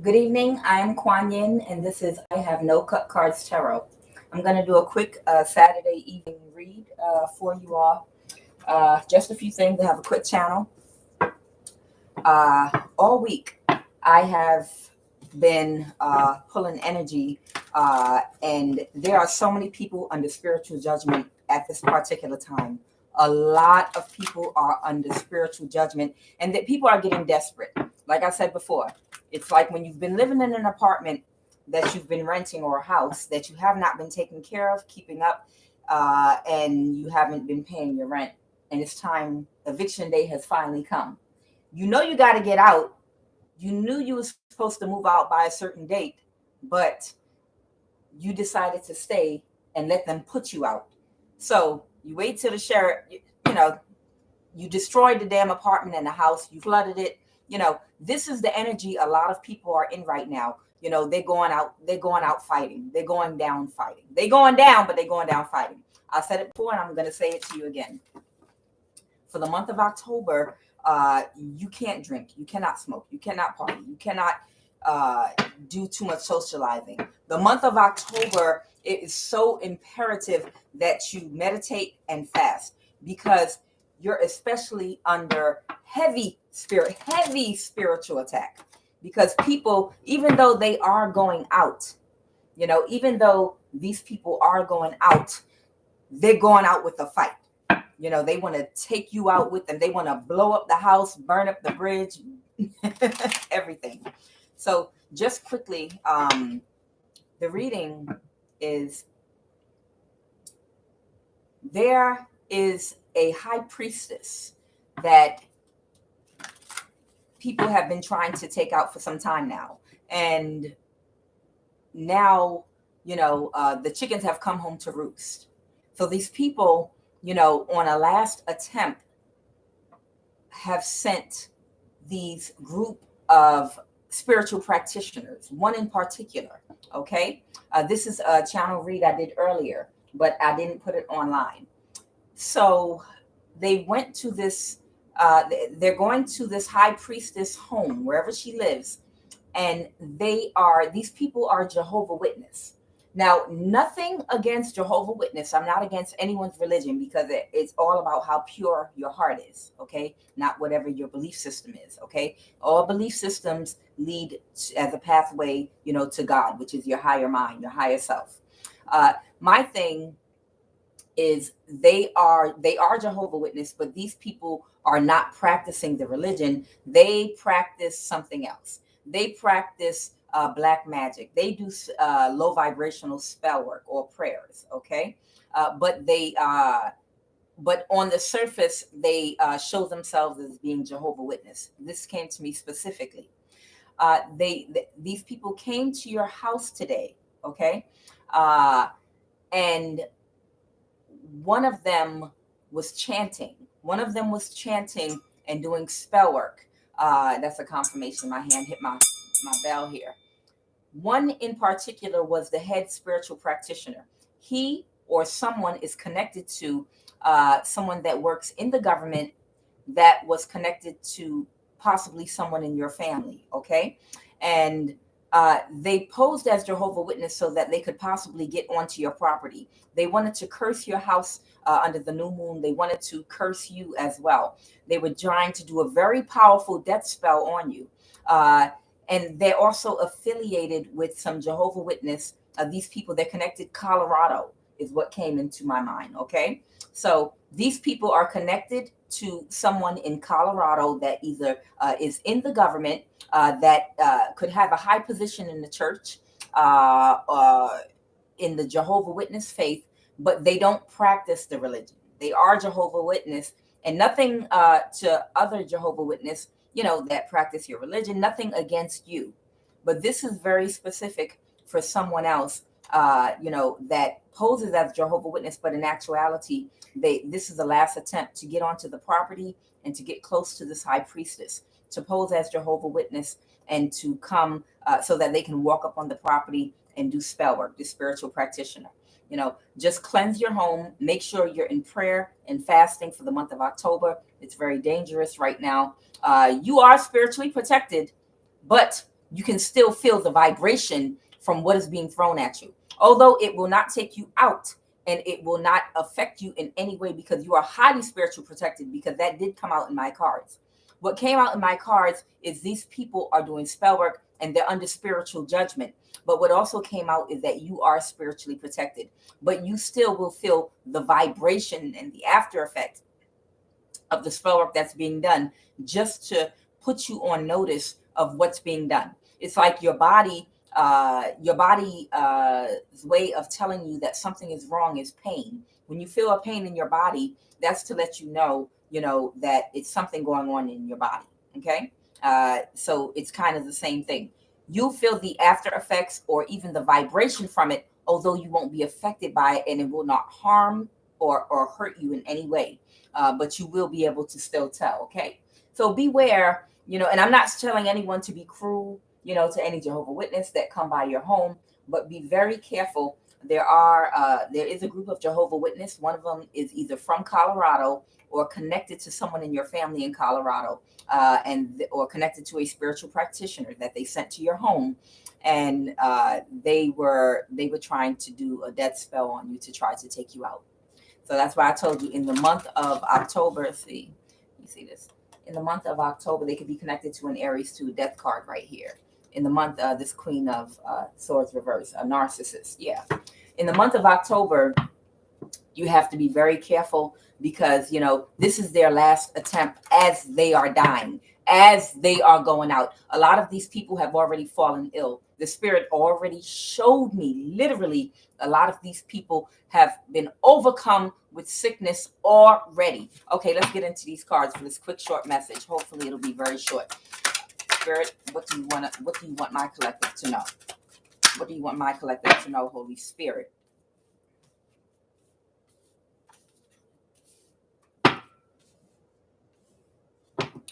Good evening. I am Kuan Yin, and this is I Have No Cut Cards Tarot. I'm going to do a quick Saturday evening read for you all. Just a few things. I have a quick channel. All week, I have been pulling energy, and there are so many people under spiritual judgment at this particular time. A lot of people are under spiritual judgment, and that people are getting desperate. Like I said before, it's like when you've been living in an apartment that you've been renting, or a house that you have not been taking care of, keeping up, and you haven't been paying your rent, and it's time. Eviction day has finally come. You know you got to get out. You knew you were supposed to move out by a certain date, but you decided to stay and let them put you out. So you wait till the sheriff, you destroyed the damn apartment and the house, you flooded it. This is the energy a lot of people are in right now. They're going out fighting. They're going down fighting. They're going down, but they're going down fighting. I said it before, and I'm going to say it to you again. For the month of October, you can't drink, you cannot smoke, you cannot party, you cannot do too much socializing. The month of October, it is so imperative that you meditate and fast, because you're especially under heavy spiritual attack. Because people, even though they are going out, even though these people are going out, they're going out with a fight. They want to take you out with them. They want to blow up the house, burn up the bridge, everything. So just quickly, the reading is, there is a high priestess that people have been trying to take out for some time now. And now, the chickens have come home to roost. So these people, on a last attempt, have sent these group of spiritual practitioners, one in particular. Okay. This is a channel read I did earlier, but I didn't put it online. So they went to this, they're going to this high priestess home, wherever she lives. And these people are Jehovah's Witness. Now, nothing against Jehovah's Witness. I'm not against anyone's religion, because it's all about how pure your heart is, okay? Not whatever your belief system is, okay? All belief systems lead as a pathway, to God, which is your higher mind, your higher self. My thing is, they are Jehovah's Witness, but these people are not practicing the religion. They practice something else. They practice black magic. They do low vibrational spell work or prayers. Okay. But on the surface, they show themselves as being Jehovah's Witness. This came to me specifically. These people came to your house today. Okay. And one of them was chanting. And doing spell work. That's a confirmation. My hand hit my bell here. One in particular was the head spiritual practitioner. He or someone is connected to someone that works in the government, that was connected to possibly someone in your family. Okay. And they posed as Jehovah's Witness so that they could possibly get onto your property. They wanted to curse your house under the new moon. They wanted to curse you as well. They were trying to do a very powerful death spell on you. And they're also affiliated with some Jehovah's Witness. These people, they're connected. Colorado is what came into my mind. Okay. So these people are connected to someone in Colorado that either is in the government, that could have a high position in the church, in the Jehovah's Witness faith, but they don't practice the religion. They are Jehovah's Witness, and nothing to other Jehovah's Witness, that practice your religion, nothing against you. But this is very specific for someone else, that poses as Jehovah's Witness, but in actuality, this is the last attempt to get onto the property and to get close to this high priestess, to pose as Jehovah's Witness, and to come so that they can walk up on the property and do spell work, the spiritual practitioner. Just cleanse your home. Make sure you're in prayer and fasting for the month of October. It's very dangerous right now. You are spiritually protected, but you can still feel the vibration from what is being thrown at you. Although it will not take you out and it will not affect you in any way, because you are highly spiritual protected, because that did come out in my cards. What came out in my cards is these people are doing spell work and they're under spiritual judgment. But what also came out is that you are spiritually protected, but you still will feel the vibration and the after effect of the spell work that's being done, just to put you on notice of what's being done. It's like your body's way of telling you that something is wrong is pain. When you feel a pain in your body, that's to let you know that it's something going on in your body. Okay. So it's kind of the same thing. You'll feel the after effects or even the vibration from it, although you won't be affected by it, and it will not harm or hurt you in any way. But you will be able to still tell. Okay. So beware, and I'm not telling anyone to be cruel, to any Jehovah Witness that come by your home, but be very careful. There is a group of Jehovah Witness. One of them is either from Colorado or connected to someone in your family in Colorado, or connected to a spiritual practitioner that they sent to your home. And they were trying to do a death spell on you to try to take you out. So that's why I told you in the month of October, you see this? In the month of October, they could be connected to an Aries 2 death card right here. In the month, this Queen of Swords reverse, a narcissist. Yeah. In the month of October, you have to be very careful, because, this is their last attempt as they are dying, as they are going out. A lot of these people have already fallen ill. The spirit already showed me, literally, a lot of these people have been overcome with sickness already. Okay, let's get into these cards for this quick, short message. Hopefully it'll be very short. Spirit, what do you want my collective to know? What do you want my collective to know, Holy Spirit?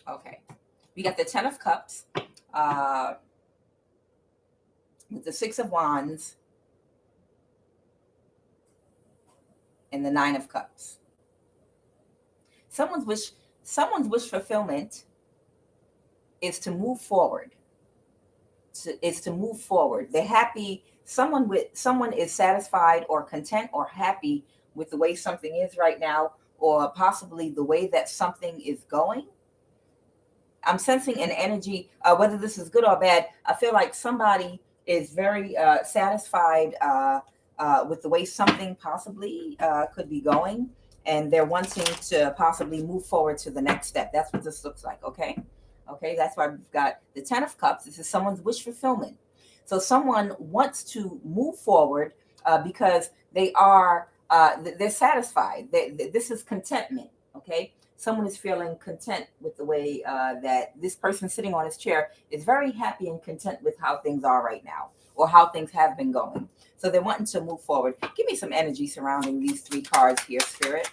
Okay, we got the 10 of Cups, with the 6 of Wands, and the 9 of Cups. Someone's wish fulfillment is to move forward. To move forward. They're happy. Someone is satisfied or content or happy with the way something is right now, or possibly the way that something is going. I'm sensing an energy, whether this is good or bad. I feel like somebody is very satisfied with the way something possibly could be going, and they're wanting to possibly move forward to the next step. That's what this looks like. Okay. That's why we've got the 10 of Cups. This is someone's wish fulfillment. So someone wants to move forward because they're satisfied. This is contentment. Okay. Someone is feeling content with the way that this person sitting on his chair is very happy and content with how things are right now, or how things have been going. So they're wanting to move forward. Give me some energy surrounding these 3 cards here, Spirit.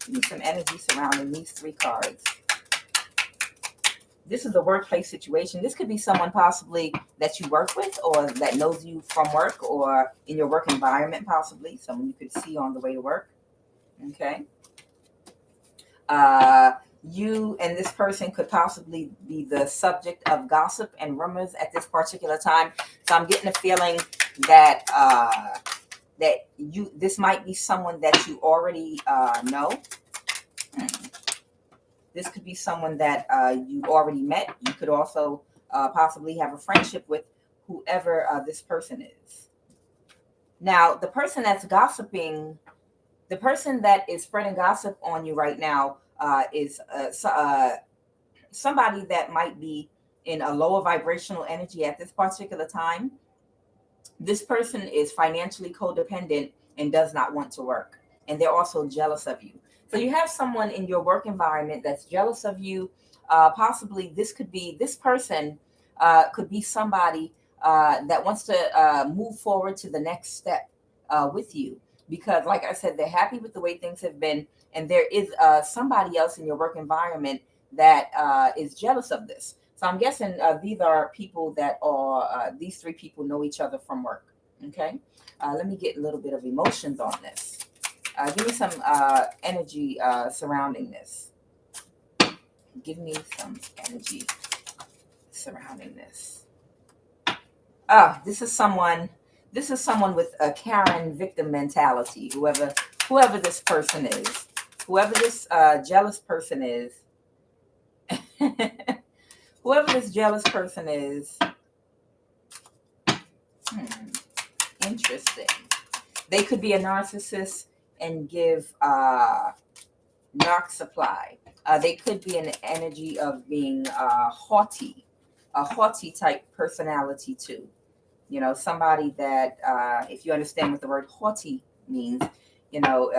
Give me some energy surrounding these 3 cards. This is a workplace situation. This could be someone possibly that you work with, or that knows you from work, or in your work environment, possibly someone you could see on the way to work. Okay. You and this person could possibly be the subject of gossip and rumors at this particular time. So I'm getting a feeling that this might be someone that you already know. This could be someone that you've already met. You could also possibly have a friendship with whoever this person is. Now, the person that's gossiping, the person that is spreading gossip on you right now is somebody that might be in a lower vibrational energy at this particular time. This person is financially codependent and does not want to work. And they're also jealous of you. So you have someone in your work environment that's jealous of you. Possibly this person could be somebody that wants to move forward to the next step with you. Because like I said, they're happy with the way things have been. And there is somebody else in your work environment that is jealous of this. So I'm guessing these are people that are, these 3 people know each other from work. Okay. Let me get a little bit of emotions on this. Give me some energy surrounding this. Give me some energy surrounding this. This is someone. This is someone with a Karen victim mentality. Whoever this person is, whoever this jealous person is, whoever this jealous person is. Interesting. They could be a narcissist and give narc supply. They could be an energy of being haughty, a haughty type personality too. You know, somebody that, if you understand what the word haughty means, you know,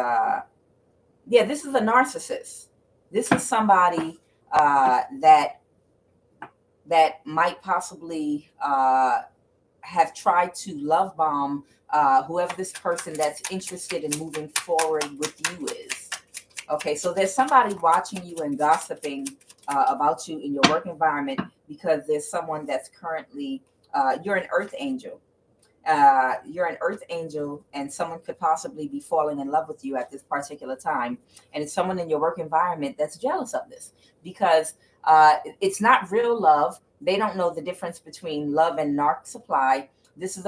yeah, this is a narcissist. This is somebody that might possibly have tried to love bomb whoever this person that's interested in moving forward with you is. Okay, so there's somebody watching you and gossiping about you in your work environment because there's someone that's currently, you're an earth angel. You're an earth angel, and someone could possibly be falling in love with you at this particular time. And it's someone in your work environment that's jealous of this because it's not real love. They don't know the difference between love and narc supply. This is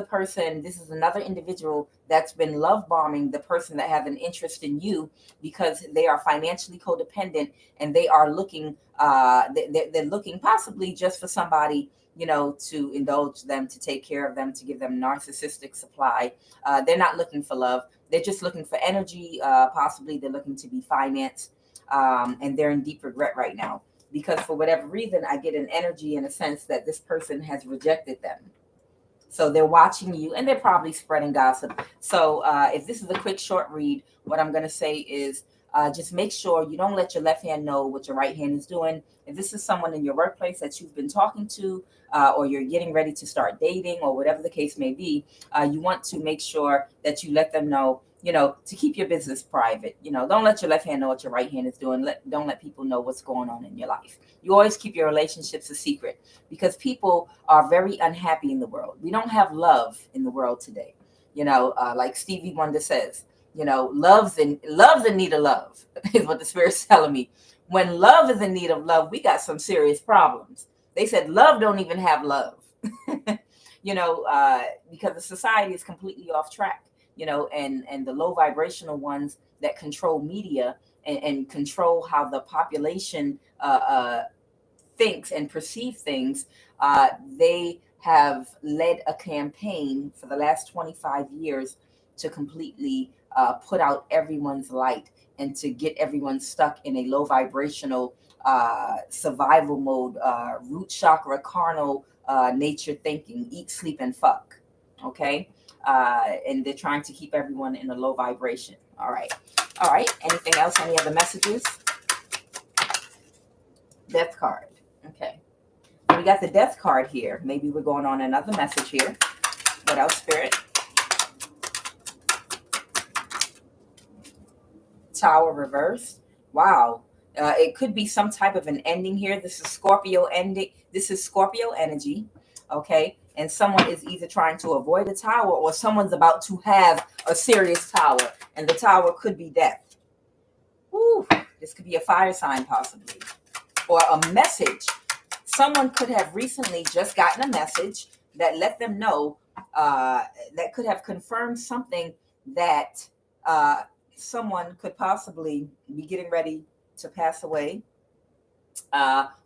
another individual that's been love bombing the person that have an interest in you because they are financially codependent and they are looking, they're looking possibly just for somebody, you know, to indulge them, to take care of them, to give them narcissistic supply. They're not looking for love. They're just looking for energy. Possibly they're looking to be financed, and they're in deep regret right now because for whatever reason, I get an energy in a sense that this person has rejected them. So they're watching you and they're probably spreading gossip. So if this is a quick short read, what I'm going to say is just make sure you don't let your left hand know what your right hand is doing. If this is someone in your workplace that you've been talking to, or you're getting ready to start dating, or whatever the case may be, you want to make sure that you let them know, you know, to keep your business private. You know, don't let your left hand know what your right hand is doing. Don't let people know what's going on in your life. You always keep your relationships a secret because people are very unhappy in the world. We don't have love in the world today. You know, like Stevie Wonder says, you know, love's in need of love is what the Spirit's telling me. When love is in need of love, we got some serious problems. They said love don't even have love, you know, because the society is completely off track, you know, and the low vibrational ones that control media and control how the population thinks and perceive things. They have led a campaign for the last 25 years to completely put out everyone's light and to get everyone stuck in a low vibrational survival mode, root chakra, carnal nature thinking, eat, sleep, and fuck. Okay. And they're trying to keep everyone in a low vibration. All right. All right. Anything else? Any other messages? Death card. Okay. We got the death card here. Maybe we're going on another message here. What else, Spirit? Tower reversed. Wow. It could be some type of an ending here. This is Scorpio ending. This is Scorpio energy. Okay. And someone is either trying to avoid a tower or someone's about to have a serious tower. And the tower could be death. Woo. This could be a fire sign possibly. Or a message. Someone could have recently just gotten a message that let them know, that could have confirmed something that someone could possibly be getting ready to pass away,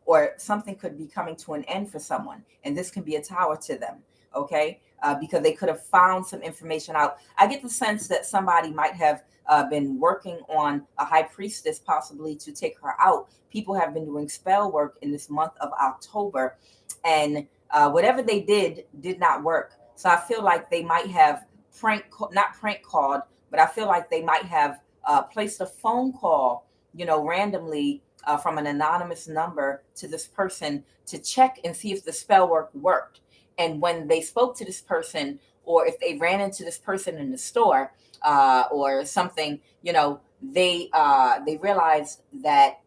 or something could be coming to an end for someone. And this can be a tower to them, okay? Because they could have found some information out. I get the sense that somebody might have been working on a high priestess possibly to take her out. People have been doing spell work in this month of October, and whatever they did not work. So I feel like they might have not prank called, but I feel like they might have placed a phone call, you know, randomly from an anonymous number to this person to check and see if the spell work worked. And when they spoke to this person, or if they ran into this person in the store or something, you know, they realized that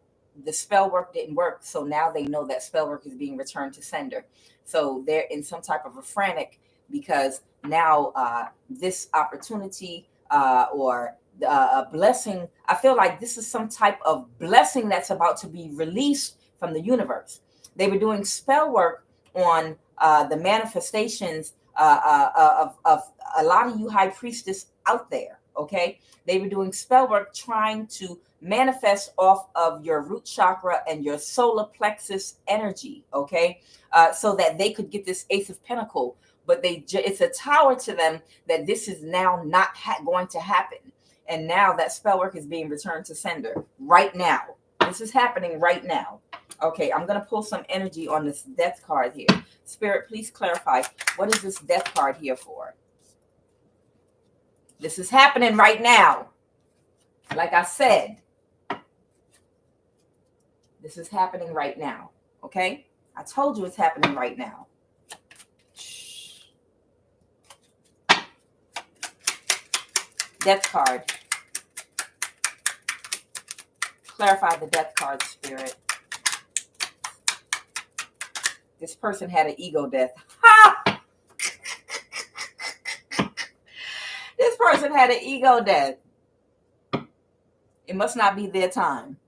the spell work didn't work. So now they know that spell work is being returned to sender. So they're in some type of a frantic because now this opportunity or a blessing, I feel like this is some type of blessing that's about to be released from the universe. They were doing spell work on the manifestations of a lot of you high priestess out there. Okay, they were doing spell work trying to manifest off of your root chakra and your solar plexus energy. Okay, so that they could get this Ace of Pentacle, but it's a tower to them that this is now not going to happen. And now that spell work is being returned to sender right now. This is happening right now. Okay, I'm going to pull some energy on this death card here. Spirit, please clarify, what is this death card here for? This is happening right now. Like I said, this is happening right now. Okay? I told you it's happening right now. Death card. Clarify the death card, Spirit. This person had an ego death. Ha! This person had an ego death. It must not be their time.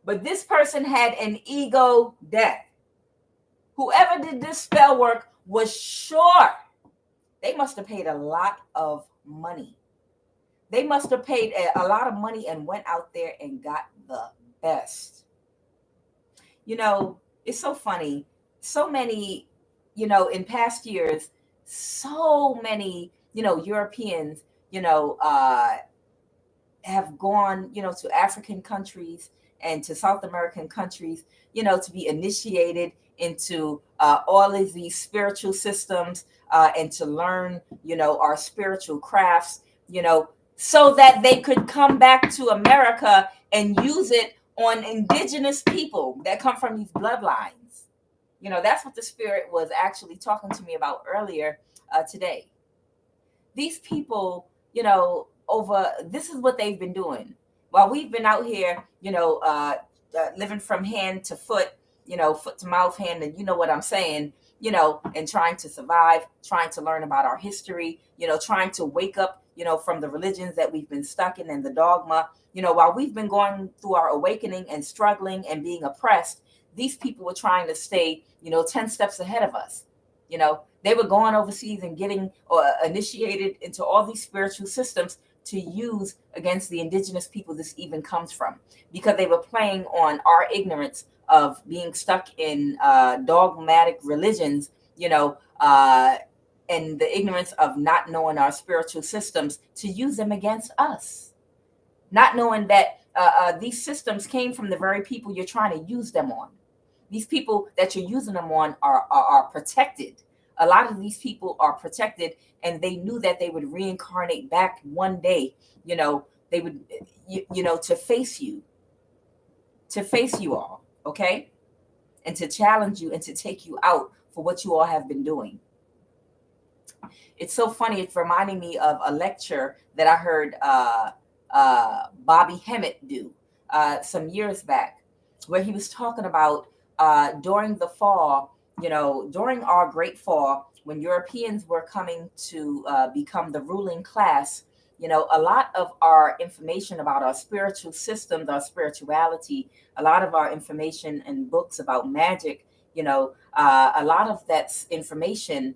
But this person had an ego death. Whoever did this spell work was sure they must have paid a lot of money. They must have paid a lot of money and went out there and got the best. You know, it's so funny. So many, you know, in past years, so many, you know, Europeans, you know, have gone, you know, to African countries and to South American countries, you know, to be initiated into all of these spiritual systems and to learn, you know, our spiritual crafts, you know, so that they could come back to America and use it on indigenous people that come from these bloodlines. You know, that's what the Spirit was actually talking to me about earlier today. These people, you know, this is what they've been doing while we've been out here, you know, living from hand to foot, you know, foot to mouth, hand, and you know what I'm saying, you know, and trying to survive, trying to learn about our history, you know, trying to wake up, you know, from the religions that we've been stuck in and the dogma, you know, while we've been going through our awakening and struggling and being oppressed, these people were trying to stay, you know, 10 steps ahead of us. You know, they were going overseas and getting initiated into all these spiritual systems to use against the indigenous people this even comes from, because they were playing on our ignorance of being stuck in dogmatic religions, you know, and the ignorance of not knowing our spiritual systems to use them against us, not knowing that these systems came from the very people you're trying to use them on. These people that you're using them on are protected. A lot of these people are protected, and they knew that they would reincarnate back one day. You know, they would, you know, to face you all, okay? And to challenge you and to take you out for what you all have been doing. It's so funny. It's reminding me of a lecture that I heard Bobby Hemmett do some years back, where he was talking about during the fall, you know, during our great fall, when Europeans were coming to become the ruling class, you know, a lot of our information about our spiritual systems, our spirituality, a lot of our information and books about magic, you know, a lot of that information,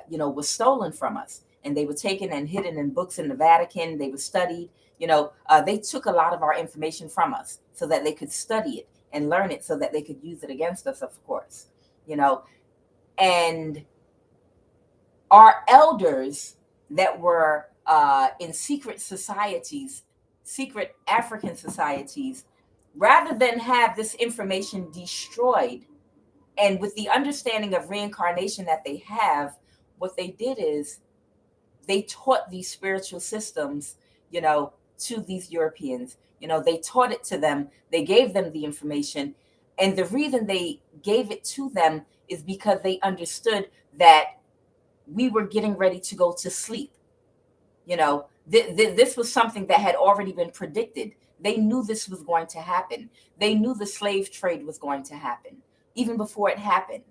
you know, was stolen from us, and they were taken and hidden in books in the Vatican. They were studied, you know, they took a lot of our information from us so that they could study it and learn it so that they could use it against us, of course, you know. And our elders that were in secret societies, secret African societies, rather than have this information destroyed, and with the understanding of reincarnation that they have, what they did is they taught these spiritual systems, you know, to these Europeans. You know, they taught it to them. They gave them the information. And the reason they gave it to them is because they understood that we were getting ready to go to sleep. You know, this was something that had already been predicted. They knew this was going to happen. They knew the slave trade was going to happen even before it happened.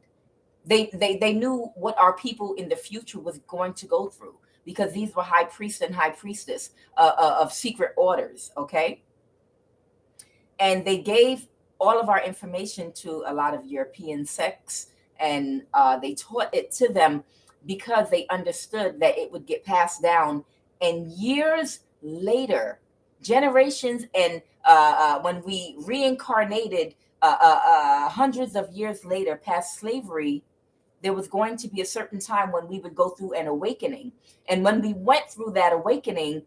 They knew what our people in the future was going to go through, because these were high priests and high priestess of secret orders, okay? And they gave all of our information to a lot of European sects, and they taught it to them because they understood that it would get passed down. And years later, generations, and when we reincarnated hundreds of years later past slavery, there was going to be a certain time when we would go through an awakening. And when we went through that awakening,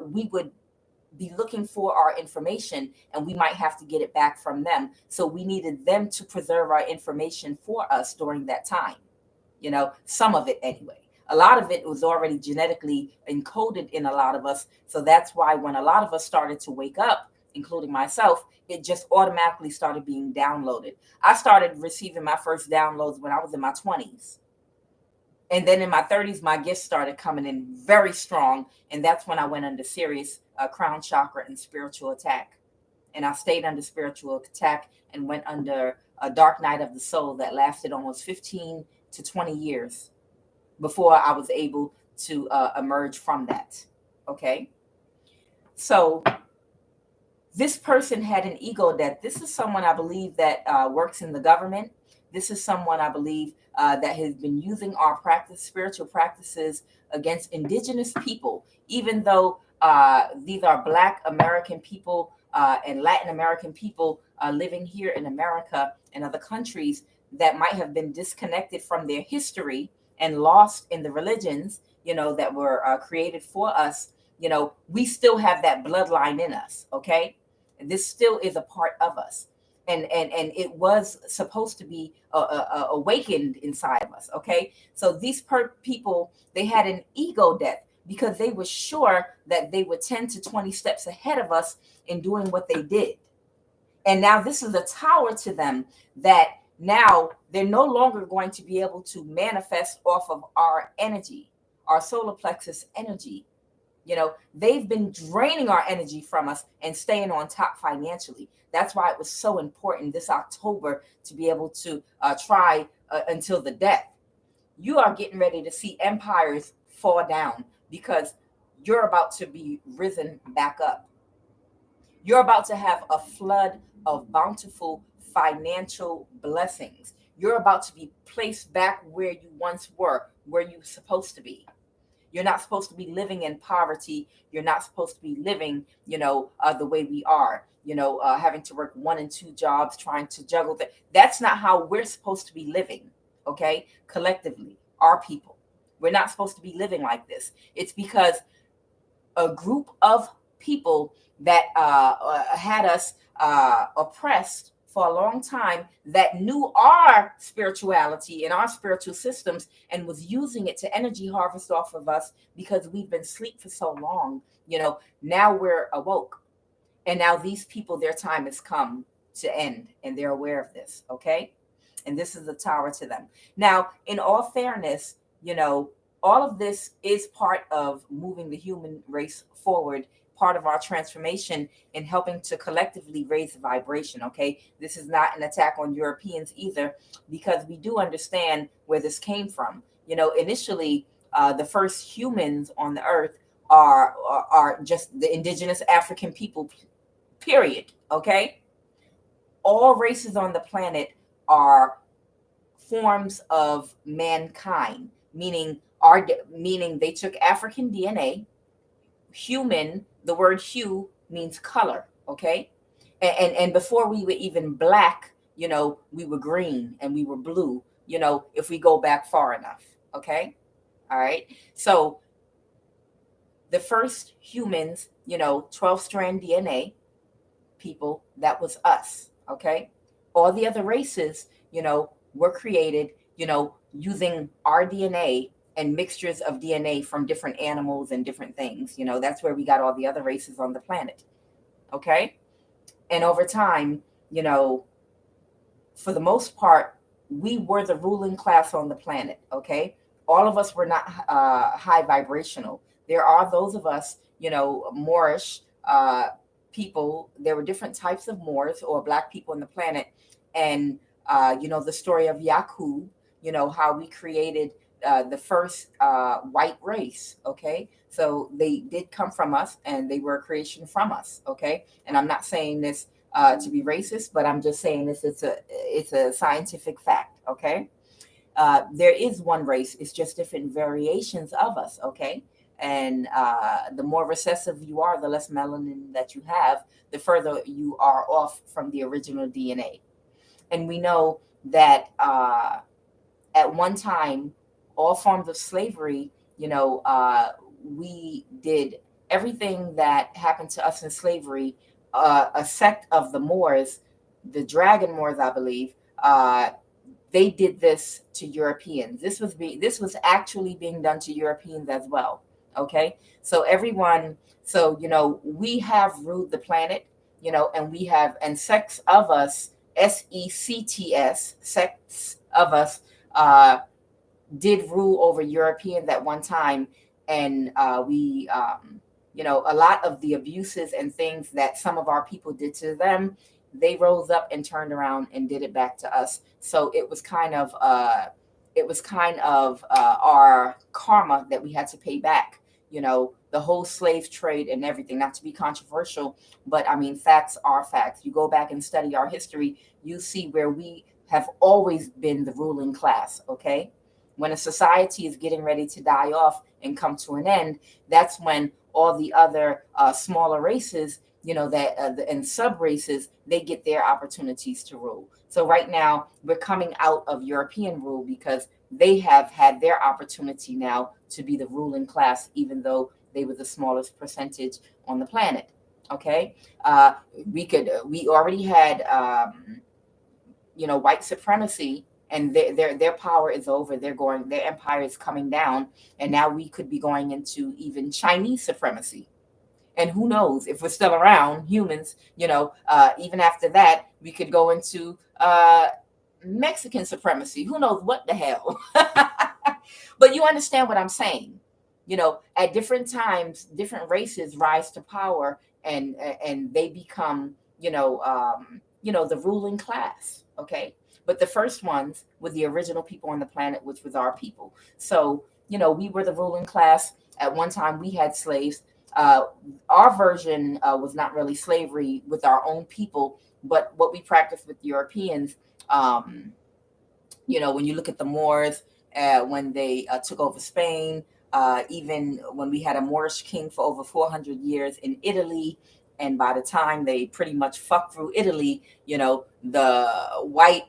we would be looking for our information, and we might have to get it back from them. So we needed them to preserve our information for us during that time. Some of it anyway. A lot of it was already genetically encoded in a lot of us. So that's why when a lot of us started to wake up, including myself, it just automatically started being downloaded. I started receiving my first downloads when I was in my 20s. And then in my 30s, my gifts started coming in very strong. And that's when I went under serious crown chakra and spiritual attack. And I stayed under spiritual attack and went under a dark night of the soul that lasted almost 15 to 20 years before I was able to emerge from that. Okay. So this person had an ego death. This is someone I believe that works in the government. This is someone I believe that has been using our spiritual practices against indigenous people, even though these are Black American people and Latin American people living here in America and other countries that might have been disconnected from their history and lost in the religions, that were created for us. We still have that bloodline in us. Okay. This still is a part of us. And it was supposed to be awakened inside of us. Okay. So these people, they had an ego death because they were sure that they were 10 to 20 steps ahead of us in doing what they did. And now this is a tower to them that now they're no longer going to be able to manifest off of our energy, our solar plexus energy. They've been draining our energy from us and staying on top financially. That's why it was so important this October to be able to try until the death. You are getting ready to see empires fall down because you're about to be risen back up. You're about to have a flood of bountiful financial blessings. You're about to be placed back where you once were, where you're supposed to be. You're not supposed to be living in poverty. You're not supposed to be living, the way we are, having to work 1 and 2 jobs, trying to juggle that. That's not how we're supposed to be living. Okay. Collectively, our people, we're not supposed to be living like this. It's because a group of people that had us oppressed for a long time, that knew our spirituality and our spiritual systems and was using it to energy harvest off of us because we've been asleep for so long. Now we're awoke. And now these people, their time has come to end and they're aware of this. Okay. And this is the tower to them. Now, in all fairness, all of this is part of moving the human race forward, part of our transformation in helping to collectively raise the vibration. Okay. This is not an attack on Europeans either, because we do understand where this came from. Initially, the first humans on the earth are just the indigenous African people, period. Okay. All races on the planet are forms of mankind, meaning they took African DNA. Human, the word hue means color. Okay. And before we were even black, we were green and we were blue, if we go back far enough. Okay. All right. So the first humans, 12-strand DNA people, that was us. Okay. All the other races, were created, using our DNA and mixtures of DNA from different animals and different things. That's where we got all the other races on the planet. Okay. And over time, for the most part, we were the ruling class on the planet. Okay. All of us were not high vibrational. There are those of us, Moorish people. There were different types of Moors or Black people on the planet. And, the story of Yakub, how we created the first white race. Okay. So they did come from us and they were a creation from us. Okay. And I'm not saying this to be racist, but I'm just saying this. It's a scientific fact. Okay. there is one race. It's just different variations of us, okay? And the more recessive you are, the less melanin that you have, the further you are off from the original DNA. And we know that at one time, all forms of slavery, we did everything that happened to us in slavery. A sect of the Moors, the Dragon Moors, I believe, they did this to Europeans. This was actually being done to Europeans as well. Okay, so everyone, so we have ruled the planet, and we have, and sects of us, sects, sects of us, did rule over Europeans at one time, and we, a lot of the abuses and things that some of our people did to them, they rose up and turned around and did it back to us. So it was kind of our karma that we had to pay back. The whole slave trade and everything. Not to be controversial, but I mean, facts are facts. You go back and study our history, you see where we have always been the ruling class. Okay, when a society is getting ready to die off and come to an end, that's when all the other smaller races, and sub races, they get their opportunities to rule. So right now we're coming out of European rule because they have had their opportunity now to be the ruling class, even though they were the smallest percentage on the planet. Okay, we already had white supremacy, and their power is over. Their empire is coming down, and now we could be going into even Chinese supremacy. And who knows if we're still around, humans, even after that, we could go into Mexican supremacy. Who knows what the hell? But you understand what I'm saying. At different times, different races rise to power, and they become, the ruling class. Okay. But the first ones were the original people on the planet, which was our people. So, we were the ruling class. At one time, we had slaves. Our version was not really slavery with our own people, but what we practiced with Europeans. When you look at the Moors, when they took over Spain, even when we had a Moorish king for over 400 years in Italy. And by the time they pretty much fucked through Italy, the white,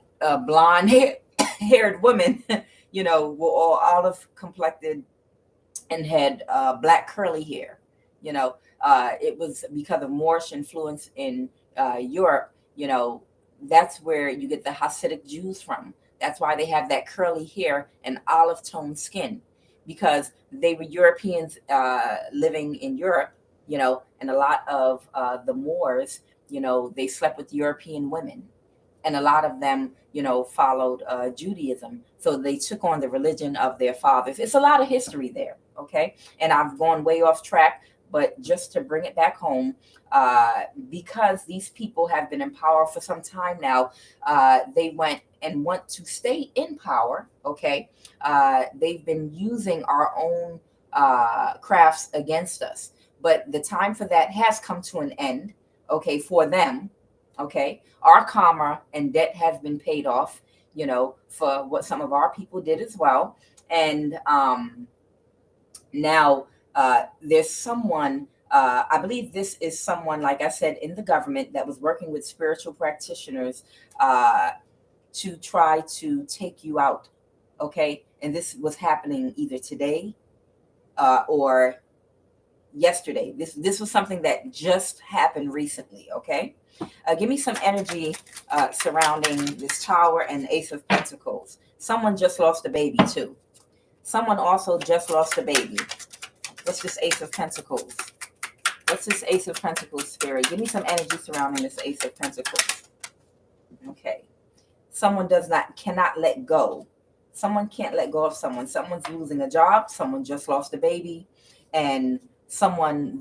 blonde haired women, were all olive complected and had black curly hair. It was because of Moorish influence in Europe. That's where you get the Hasidic Jews from. That's why they have that curly hair and olive tone skin, because they were Europeans living in Europe, and a lot of the Moors, they slept with European women. And a lot of them, followed Judaism. So they took on the religion of their fathers. It's a lot of history there, okay? And I've gone way off track, but just to bring it back home, because these people have been in power for some time now, they went and want to stay in power, okay? They've been using our own crafts against us. But the time for that has come to an end, okay, for them. Okay, our karma and debt has been paid off, for what some of our people did as well. And now there's someone, I believe this is someone, like I said, in the government that was working with spiritual practitioners to try to take you out. Okay, and this was happening either today or yesterday. This was something that just happened recently. Okay. Give me some energy surrounding this Tower and Ace of Pentacles. Someone just lost a baby too. Someone also just lost a baby. What's this Ace of Pentacles? What's this Ace of Pentacles, Spirit? Give me some energy surrounding this Ace of Pentacles. Okay. Someone cannot let go. Someone can't let go of someone. Someone's losing a job. Someone just lost a baby. And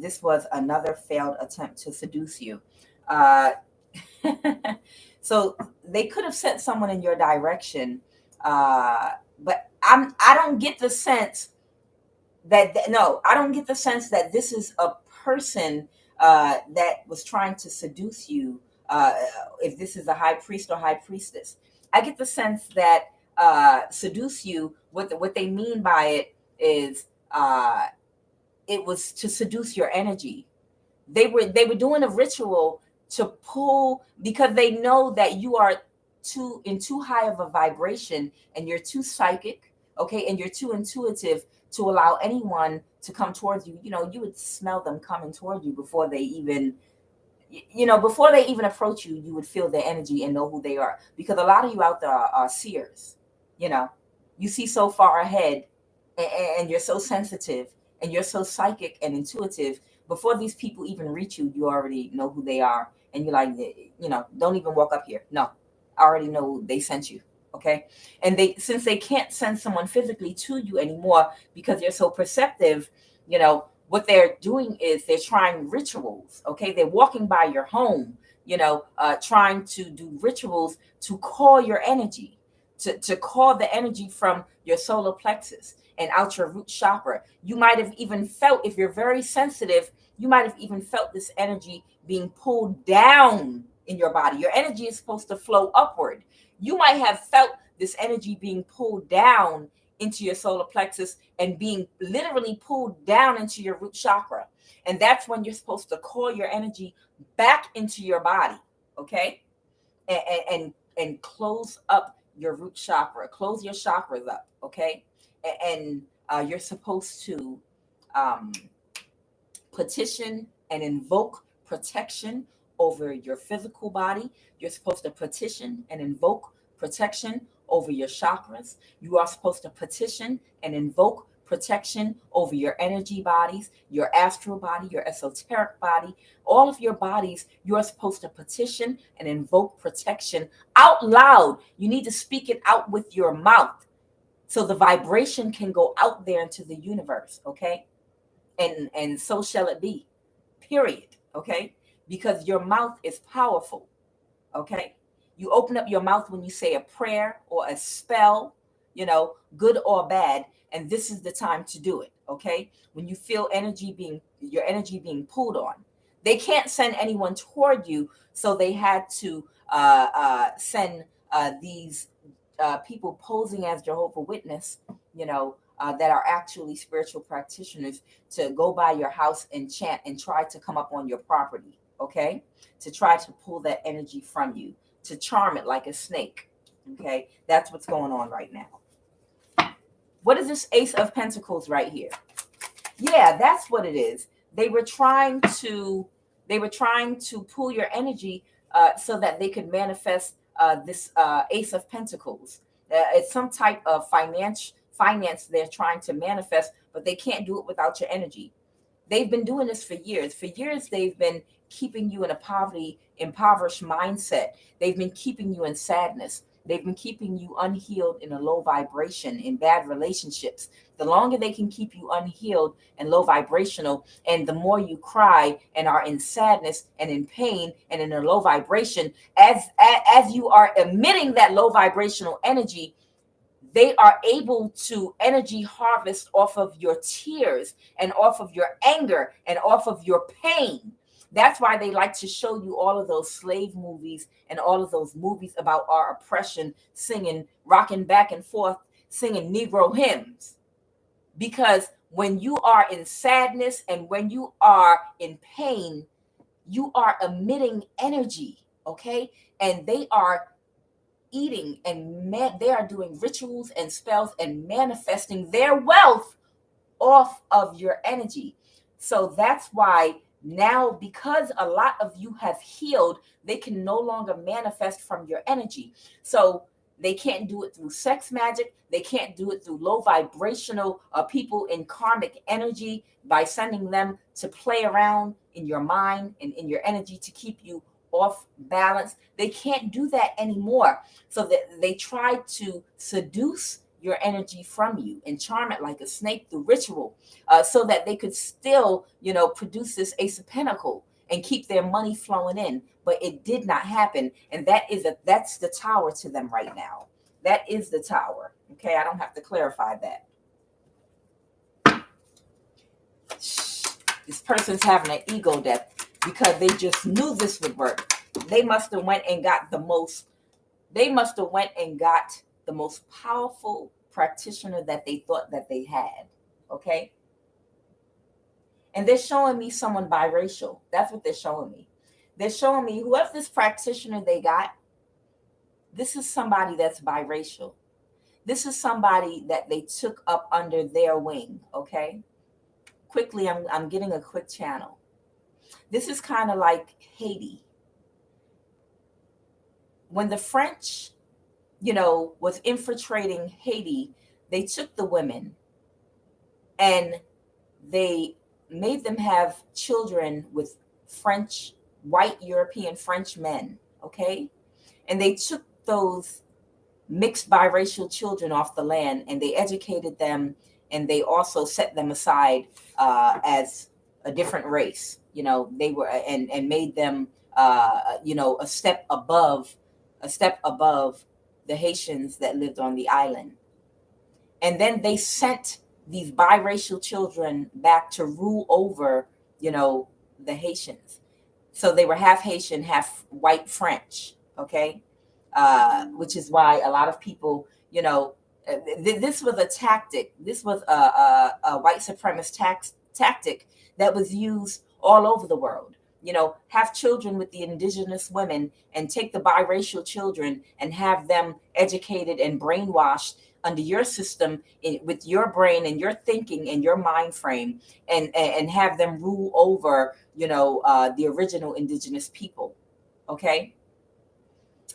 this was another failed attempt to seduce you. So they could have sent someone in your direction, but I don't get the sense that I don't get the sense that this is a person that was trying to seduce you. If this is a high priest or high priestess, I get the sense that seduce you, what they mean by it is it was to seduce your energy. They were doing a ritual to pull, because they know that you are too high of a vibration, and you're too psychic, okay, and you're too intuitive to allow anyone to come towards you. You would smell them coming toward you before they even before they even approach you. You would feel their energy and know who they are, because a lot of you out there are seers. You see so far ahead, and you're so sensitive, and you're so psychic and intuitive. Before these people even reach you, you already know who they are, and you're like, don't even walk up here. No, I already know they sent you. Okay. And since they can't send someone physically to you anymore because you're so perceptive, what they're doing is they're trying rituals. Okay. They're walking by your home, trying to do rituals to call your energy, to call the energy from your solar plexus and out your root chakra. You might have even felt, if you're very sensitive, you might have even felt this energy being pulled down in your body. Your energy is supposed to flow upward. You might have felt this energy being pulled down into your solar plexus and being literally pulled down into your root chakra. And that's when you're supposed to call your energy back into your body, okay? And close up your root chakra. Close your chakras up, okay? And you're supposed to petition and invoke protection over your physical body. You're supposed to petition and invoke protection over your chakras. You are supposed to petition and invoke protection over your energy bodies, your astral body, your esoteric body, all of your bodies. You are supposed to petition and invoke protection out loud. You need to speak it out with your mouth so the vibration can go out there into the universe, okay? And so shall it be, period, okay? Because your mouth is powerful, okay? You open up your mouth when you say a prayer or a spell, good or bad, and this is the time to do it, okay? When you feel your energy being pulled on. They can't send anyone toward you, so they had to send these people posing as Jehovah's Witness, that are actually spiritual practitioners, to go by your house and chant and try to come up on your property, okay? To try to pull that energy from you, to charm it like a snake, okay? That's what's going on right now. What is this Ace of Pentacles right here? Yeah, that's what it is. They were trying to pull your energy so that they could manifest this Ace of Pentacles. It's some type of finance they're trying to manifest, but they can't do it without your energy. They've been doing this for years. For years, they've been keeping you in a impoverished mindset. They've been keeping you in sadness. They've been keeping you unhealed in a low vibration, in bad relationships. The longer they can keep you unhealed and low vibrational, and the more you cry and are in sadness and in pain and in a low vibration, as you are emitting that low vibrational energy, they are able to energy harvest off of your tears and off of your anger and off of your pain. That's why they like to show you all of those slave movies and all of those movies about our oppression, singing, rocking back and forth, singing Negro hymns. Because when you are in sadness and when you are in pain, you are emitting energy, okay? And they are eating and they are doing rituals and spells and manifesting their wealth off of your energy. So that's why now, because a lot of you have healed, they can no longer manifest from your energy. So they can't do it through sex magic. They can't do it through low vibrational people in karmic energy by sending them to play around in your mind and in your energy to keep you off balance. They can't do that anymore. So that they try to seduce your energy from you and charm it like a snake through ritual, so that they could still, produce this Ace of Pentacles and keep their money flowing in. But it did not happen. And that's the tower to them right now. That is the tower. Okay, I don't have to clarify that. This person's having an ego death because they just knew this would work. They must have went and got the the most powerful practitioner that they thought that they had. Okay. And they're showing me someone biracial. That's what they're showing me. They're showing me whoever this practitioner they got, this is somebody that's biracial. This is somebody that they took up under their wing. Okay. Quickly, I'm getting a quick channel. This is kind of like Haiti. When the French, was infiltrating Haiti, they took the women and they made them have children with white European French men, okay? And they took those mixed biracial children off the land and they educated them, and they also set them aside as a different race. They were and made them a step above the Haitians that lived on the island. And then they sent these biracial children back to rule over, the Haitians. So they were half Haitian, half white French, okay? Which is why a lot of people, this was a tactic. This was a white supremacist tactic that was used all over the world. Have children with the indigenous women and take the biracial children and have them educated and brainwashed under your system with your brain and your thinking and your mind frame, and have them rule over, the original indigenous people. Okay.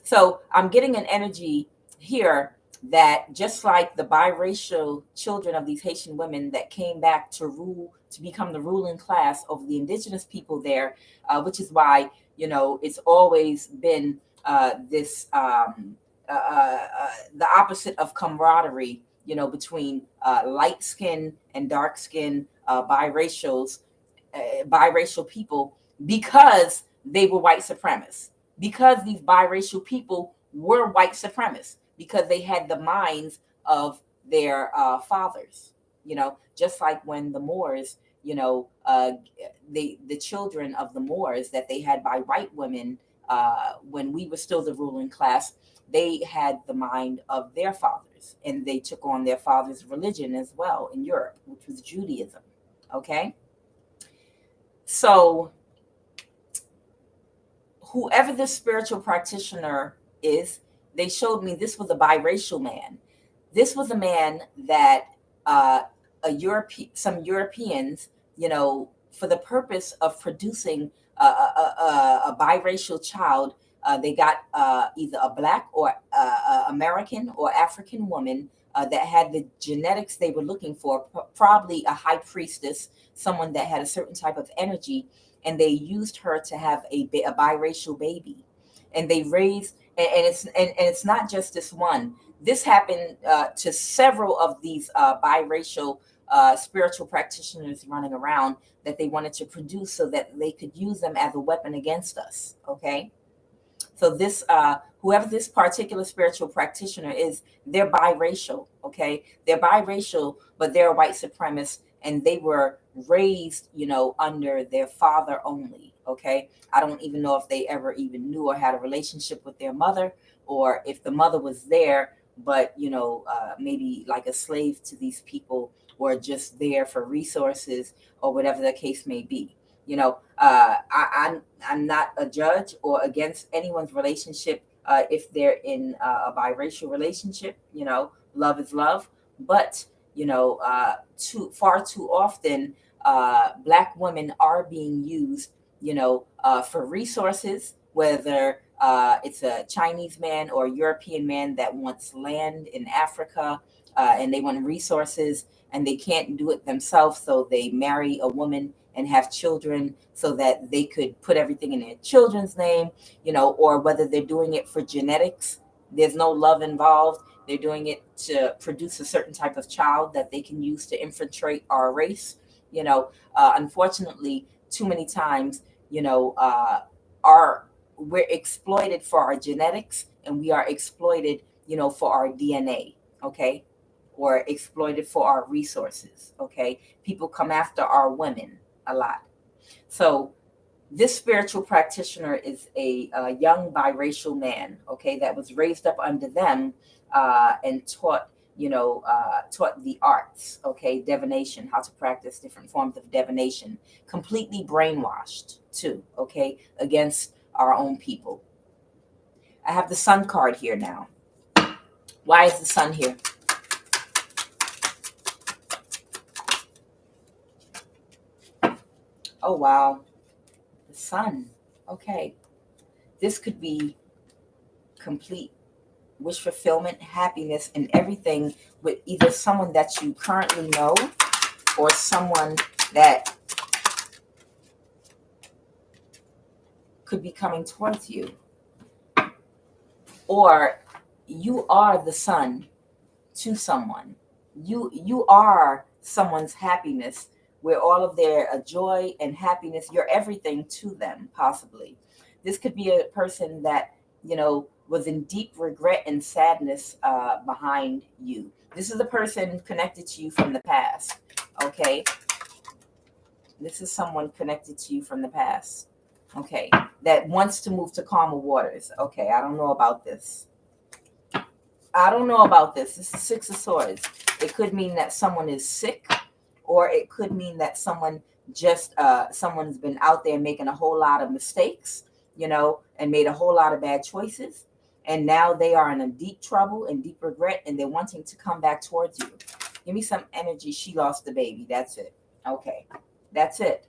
So I'm getting an energy here that just like the biracial children of these Haitian women that came back to become the ruling class over the indigenous people there, which is why, it's always been this the opposite of camaraderie, between light skin and dark skin biracial people, because they were white supremacists, because these biracial people were white supremacists, because they had the minds of their fathers, just like when the Moors, the children of the Moors that they had by white women, when we were still the ruling class, they had the mind of their fathers, and they took on their father's religion as well in Europe, which was Judaism. Okay. So whoever this spiritual practitioner is, they showed me this was a biracial man. This was a man that some Europeans, for the purpose of producing a biracial child, they got either a Black or American or African woman that had the genetics they were looking for, probably a high priestess, someone that had a certain type of energy, and they used her to have a biracial baby. And they raised, and it's not just this one. This happened to several of these biracial spiritual practitioners running around, that they wanted to produce so that they could use them as a weapon against us. Okay. So this, whoever this particular spiritual practitioner is, they're biracial. Okay. They're biracial, but they're a white supremacist, and they were raised, under their father only. Okay. I don't even know if they ever even knew or had a relationship with their mother, or if the mother was there, but, maybe like a slave to these people, or just there for resources, or whatever the case may be. I'm not a judge or against anyone's relationship if they're in a biracial relationship. Love is love. But, far too often, Black women are being used, for resources, whether it's a Chinese man or a European man that wants land in Africa, and they want resources and they can't do it themselves. So they marry a woman and have children so that they could put everything in their children's name, or whether they're doing it for genetics. There's no love involved. They're doing it to produce a certain type of child that they can use to infiltrate our race. Unfortunately, too many times, we're exploited for our genetics, and we are exploited, for our DNA. Okay. Or exploited for our resources. Okay. People come after our women a lot. So This spiritual practitioner is a young biracial man, okay, that was raised up under them and taught, taught the arts, okay, divination, how to practice different forms of divination, completely brainwashed too, okay, against our own people. I have the Sun card here now. Why is the Sun here? Oh, wow. The Sun. Okay. This could be complete wish fulfillment, happiness, and everything with either someone that you currently know or someone that could be coming towards you. Or you are the sun to someone. You are someone's happiness, where all of their joy and happiness, you're everything to them, possibly. This could be a person that, was in deep regret and sadness behind you. This is a person connected to you from the past, okay? This is someone connected to you from the past, okay, that wants to move to calmer waters. Okay, I don't know about this. I don't know about this. This is Six of Swords. It could mean that someone is sick, or it could mean that someone someone's been out there making a whole lot of mistakes, and made a whole lot of bad choices. And now they are in a deep trouble and deep regret, and they're wanting to come back towards you. Give me some energy. She lost the baby. That's it. Okay. That's it.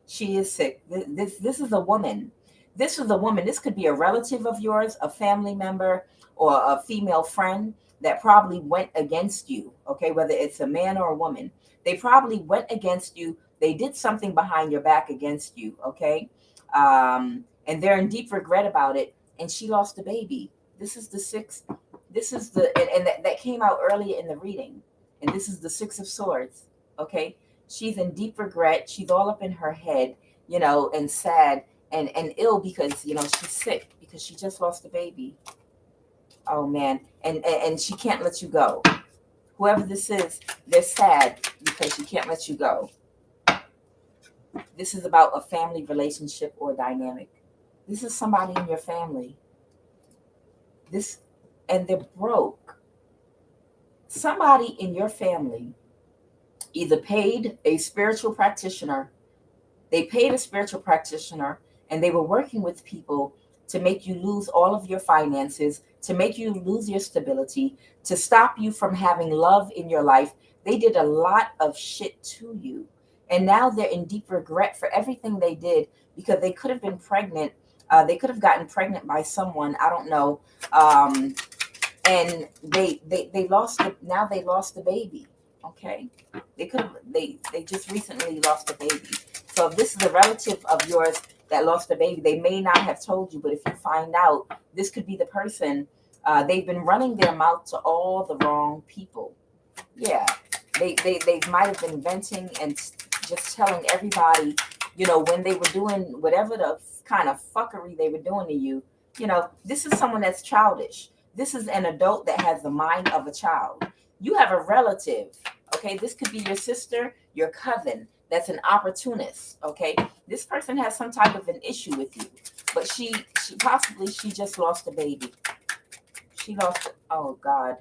She is sick. This is a woman. This is a woman. This could be a relative of yours, a family member, or a female friend that probably went against you. Okay, whether it's a man or a woman, they probably went against you. They did something behind your back against you. Okay, and they're in deep regret about it. And she lost the baby. This is the six. This is and that came out earlier in the reading. And this is the Six of Swords. Okay. She's in deep regret. She's all up in her head, and sad and ill because, she's sick because she just lost a baby. Oh, man. And she can't let you go. Whoever this is, they're sad because she can't let you go. This is about a family relationship or dynamic. This is somebody in your family. And they're broke. Somebody in your family either paid a spiritual practitioner, and they were working with people to make you lose all of your finances, to make you lose your stability, to stop you from having love in your life. They did a lot of shit to you. And now they're in deep regret for everything they did, because they could have been pregnant. They could have gotten pregnant by someone, I don't know. And they lost it. Now they lost the baby. Okay. They just recently lost a baby. So if this is a relative of yours that lost a baby, they may not have told you, but if you find out, this could be the person. They've been running their mouth to all the wrong people. Yeah. They might have been venting and just telling everybody, when they were doing whatever the kind of fuckery they were doing to you. This is someone that's childish. This is an adult that has the mind of a child. You have a relative, okay? This could be your sister, your cousin, that's an opportunist, okay? This person has some type of an issue with you, but she just lost a baby. She lost, oh God.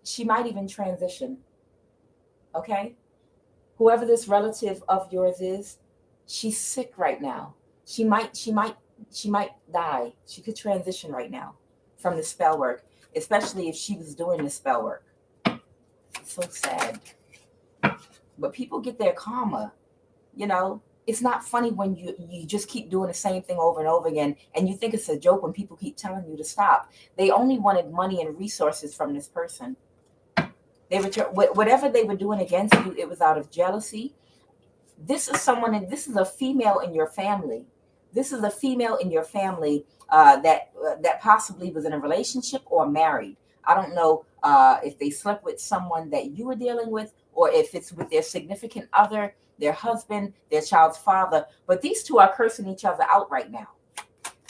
She might even transition, okay? Whoever this relative of yours is, she's sick right now. She might die. She could transition right now from the spell work, especially if she was doing the spell work. It's so sad. But people get their karma. It's not funny when you just keep doing the same thing over and over again, and you think it's a joke when people keep telling you to stop. They only wanted money and resources from this person. They were whatever they were doing against you, it was out of jealousy. This is someone, and this is a female in your family. This is a female in your family that possibly was in a relationship or married. I don't know if they slept with someone that you were dealing with, or if it's with their significant other, their husband, their child's father. But these two are cursing each other out right now.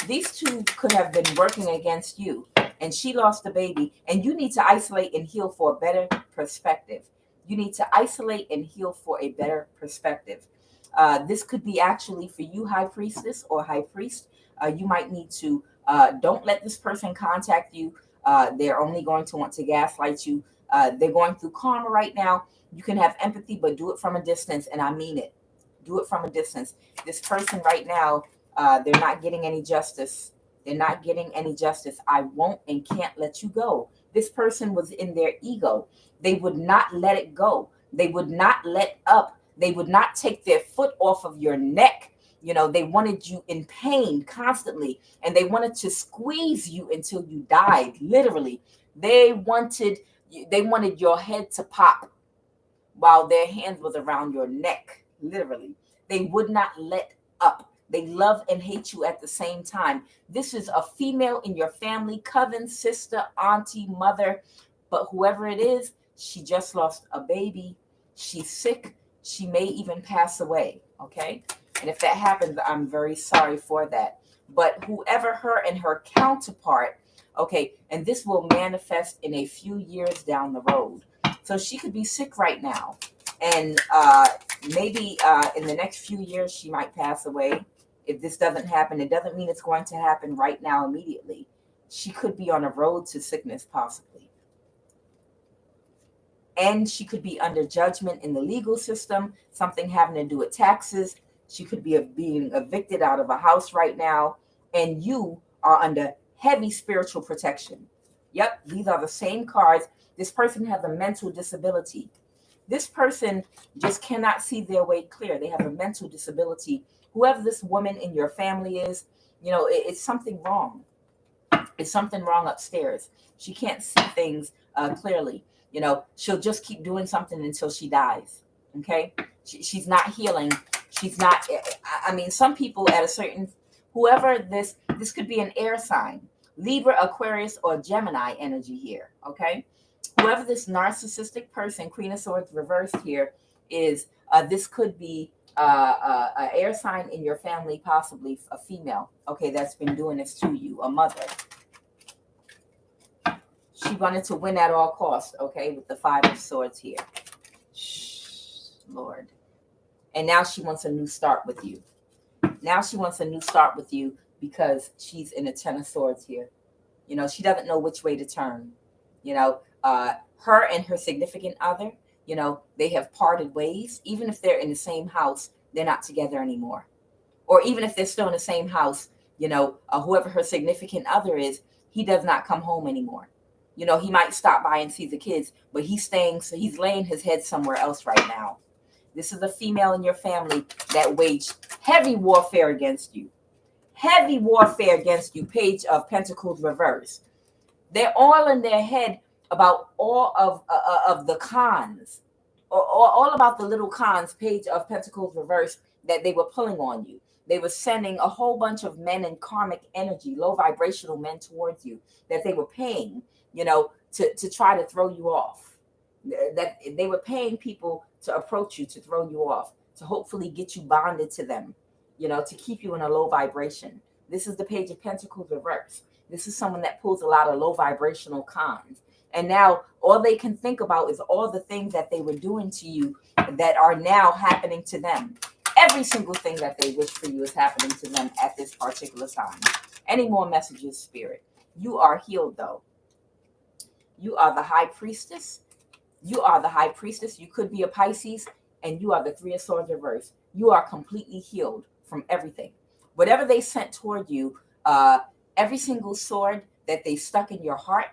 These two could have been working against you, and she lost the baby, and you need to isolate and heal for a better perspective. You need to isolate and heal for a better perspective. This could be actually for you, high priestess or high priest. You might need to don't let this person contact you. They're only going to want to gaslight you. They're going through karma right now. You can have empathy, but do it from a distance. And I mean it. Do it from a distance. This person right now, they're not getting any justice. They're not getting any justice. I won't and can't let you go. This person was in their ego. They would not let it go. They would not let up. They would not take their foot off of your neck. You know, they wanted you in pain constantly, and they wanted to squeeze you until you died. Literally, they wanted your head to pop while their hand was around your neck. Literally, they would not let up. They love and hate you at the same time. This is a female in your family, cousin, sister, auntie, mother, but whoever it is, she just lost a baby. She's sick. She may even pass away. Okay. And if that happens, I'm very sorry for that. But whoever her and her counterpart, okay, and this will manifest in a few years down the road. So she could be sick right now. And maybe in the next few years, she might pass away. If this doesn't happen, it doesn't mean it's going to happen right now immediately. She could be on a road to sickness, possibly. And she could be under judgment in the legal system, something having to do with taxes. She could be being evicted out of a house right now, and you are under heavy spiritual protection. Yep, these are the same cards. This person has a mental disability. This person just cannot see their way clear. They have a mental disability. Whoever this woman in your family is, you know, it's something wrong. It's something wrong upstairs. She can't see things clearly. You know, she'll just keep doing something until she dies. Okay? She's not healing. She's not, I mean, some people at a certain, whoever this could be an air sign, Libra, Aquarius, or Gemini energy here, okay? Whoever this narcissistic person, Queen of Swords reversed here, is, this could be an air sign in your family, possibly a female, okay, that's been doing this to you, a mother. She wanted to win at all costs, okay, with the Five of Swords here. Shh, Lord. And now she wants a new start with you. Now she wants a new start with you because she's in a Ten of Swords here. You know, she doesn't know which way to turn. You know, her and her significant other, you know, they have parted ways. Even if they're in the same house, they're not together anymore. Or even if they're still in the same house, you know, whoever her significant other is, he does not come home anymore. You know, he might stop by and see the kids, but he's laying his head somewhere else right now. This is a female in your family that waged heavy warfare against you. Heavy warfare against you. Page of Pentacles reverse. They're all in their head about all of the cons, or all about the little cons. Page of Pentacles reverse, that they were pulling on you. They were sending a whole bunch of men in karmic energy, low vibrational men towards you, that they were paying, you know, to try to throw you off. That they were paying people to approach you, to throw you off, to hopefully get you bonded to them, you know, to keep you in a low vibration. This is the Page of Pentacles reverse. This is someone that pulls a lot of low vibrational cons. And now all they can think about is all the things that they were doing to you that are now happening to them. Every single thing that they wish for you is happening to them at this particular time. Any more messages, Spirit? You are healed, though. You are the High Priestess. You are the High Priestess. You could be a Pisces, and you are the Three of Swords reverse. You are completely healed from everything. Whatever they sent toward you, every single sword that they stuck in your heart,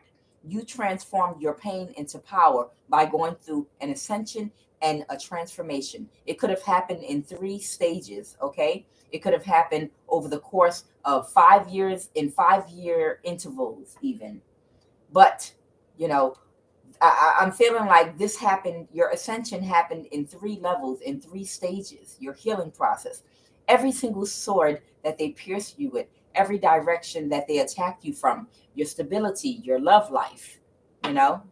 you transformed your pain into power by going through an ascension and a transformation. It could have happened in 3 stages, okay? It could have happened over the course of 5 years, in 5-year intervals even. But, you know, I'm feeling like this happened, your ascension happened in 3 levels, in 3 stages, your healing process. Every single sword that they pierced you with, every direction that they attacked you from, your stability, your love life, you know,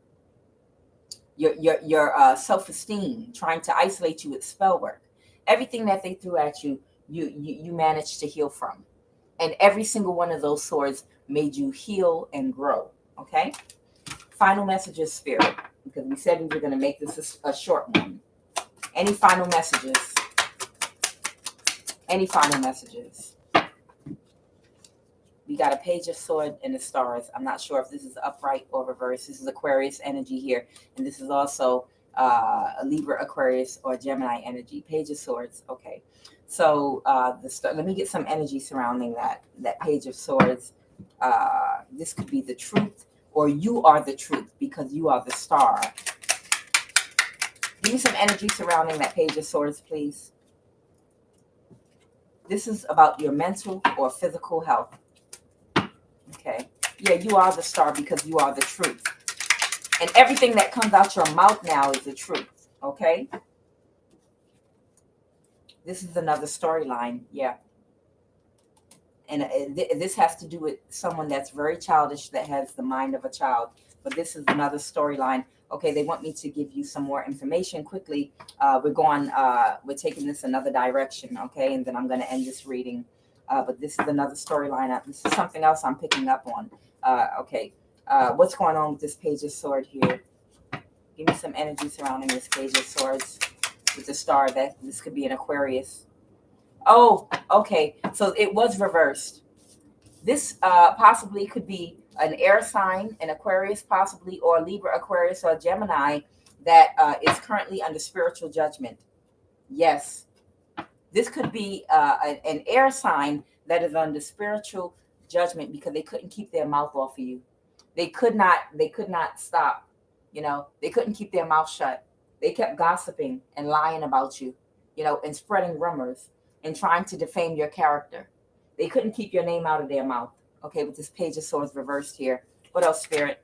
your self-esteem, trying to isolate you with spell work. Everything that they threw at you, you managed to heal from. And every single one of those swords made you heal and grow, okay? Final messages, Spirit, because we said we were going to make this a short one. Any final messages? Any final messages? We got a page of sword and the stars. I'm not sure if this is upright or reverse. This is Aquarius energy here, and this is also a Libra, Aquarius, or Gemini energy. Page of swords. Okay, so let me get some energy surrounding that page of swords. This could be the truth, or you are the truth because you are the star. Give me some energy surrounding that page of swords, please. This is about your mental or physical health. Okay. Yeah, you are the star because you are the truth. And everything that comes out your mouth now is the truth. Okay. This is another storyline. Yeah. And this has to do with someone that's very childish, that has the mind of a child. But this is another storyline. Okay, they want me to give you some more information quickly. We're taking this another direction, okay? And then I'm going to end this reading. But this is another storyline. This is something else I'm picking up on. Okay, what's going on with this page of sword here? Give me some energy surrounding this page of swords with the star. That this could be an Aquarius. Oh, okay. So it was reversed. This possibly could be an air sign, an Aquarius possibly, or Libra, Aquarius, or Gemini that is currently under spiritual judgment. Yes. This could be an air sign that is under spiritual judgment because they couldn't keep their mouth off of you. They could not stop. They couldn't keep their mouth shut. They kept gossiping and lying about you, and spreading rumors and trying to defame your character. They couldn't keep your name out of their mouth. Okay, with this page of swords reversed here. What else, Spirit?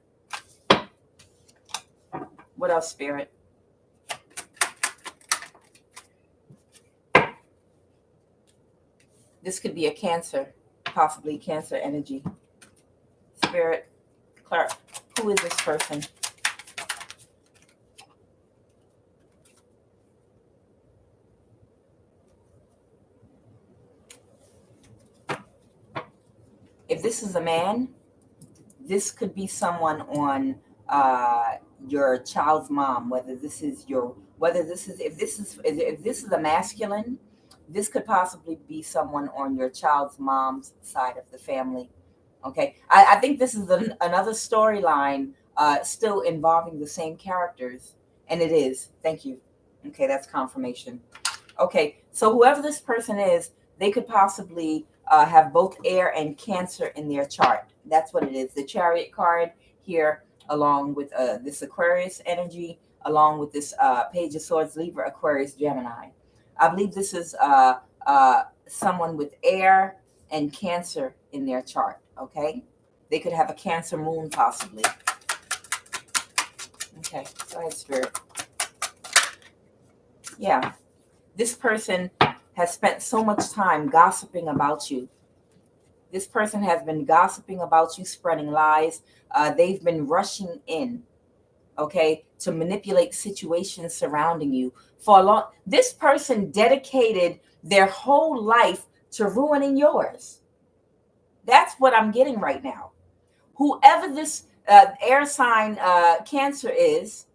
What else, Spirit? This could be a Cancer, possibly Cancer energy. Spirit, Clark, who is this person? If this is a man, this could be someone on your child's mom. If this is a masculine, this could possibly be someone on your child's mom's side of the family. Okay, I think this is another storyline still involving the same characters, and it is. Thank you. Okay, that's confirmation. Okay, so whoever this person is, they could possibly have both air and Cancer in their chart. That's what it is. The Chariot card here, along with this Aquarius energy, along with this Page of Swords, Libra, Aquarius, Gemini. I believe this is someone with air and Cancer in their chart. Okay, they could have a Cancer moon possibly. Okay, go ahead, Spirit. Yeah, this person has spent so much time gossiping about you. This person has been gossiping about you, spreading lies. They've been rushing in, okay, to manipulate situations surrounding you for a long. This person dedicated their whole life to ruining yours. That's what I'm getting right now. Whoever this air sign Cancer is,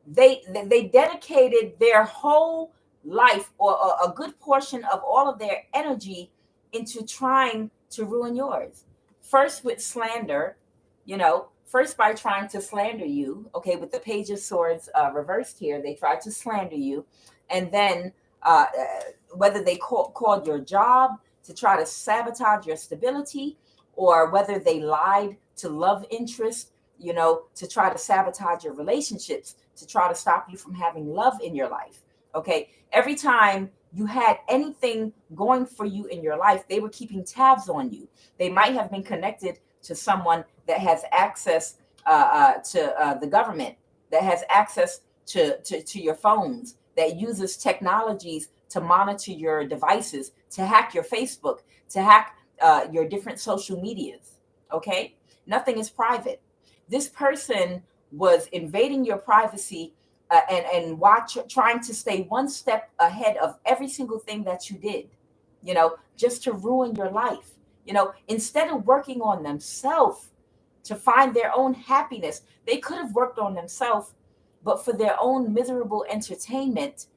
they dedicated their whole life, or a good portion of all of their energy, into trying to ruin yours. First with slander, first by trying to slander you. Okay, with the Page of Swords reversed here, they tried to slander you. And then whether they called your job to try to sabotage your stability, or whether they lied to love interest, to try to sabotage your relationships, to try to stop you from having love in your life. Okay, every time you had anything going for you in your life, they were keeping tabs on you. They might have been connected to someone that has access to the government, that has access to your phones, that uses technologies to monitor your devices, to hack your Facebook, to hack your different social medias. Okay, nothing is private. This person was invading your privacy and trying to stay one step ahead of every single thing that you did, just to ruin your life. Instead of working on themselves to find their own happiness, they could have worked on themselves, but for their own miserable entertainment,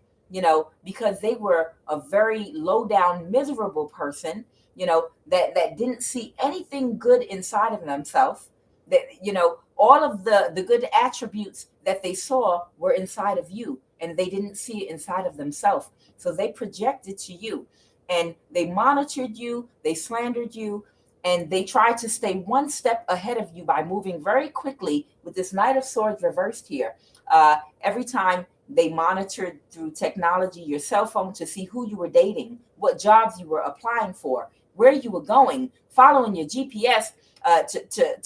because they were a very low down, miserable person, that didn't see anything good inside of themselves. That, all of the good attributes that they saw were inside of you, and they didn't see it inside of themselves. So they projected to you, and they monitored you, they slandered you, and they tried to stay one step ahead of you by moving very quickly with this Knight of Swords reversed here. Every time they monitored through technology, your cell phone, to see who you were dating, what jobs you were applying for, where you were going, following your GPS,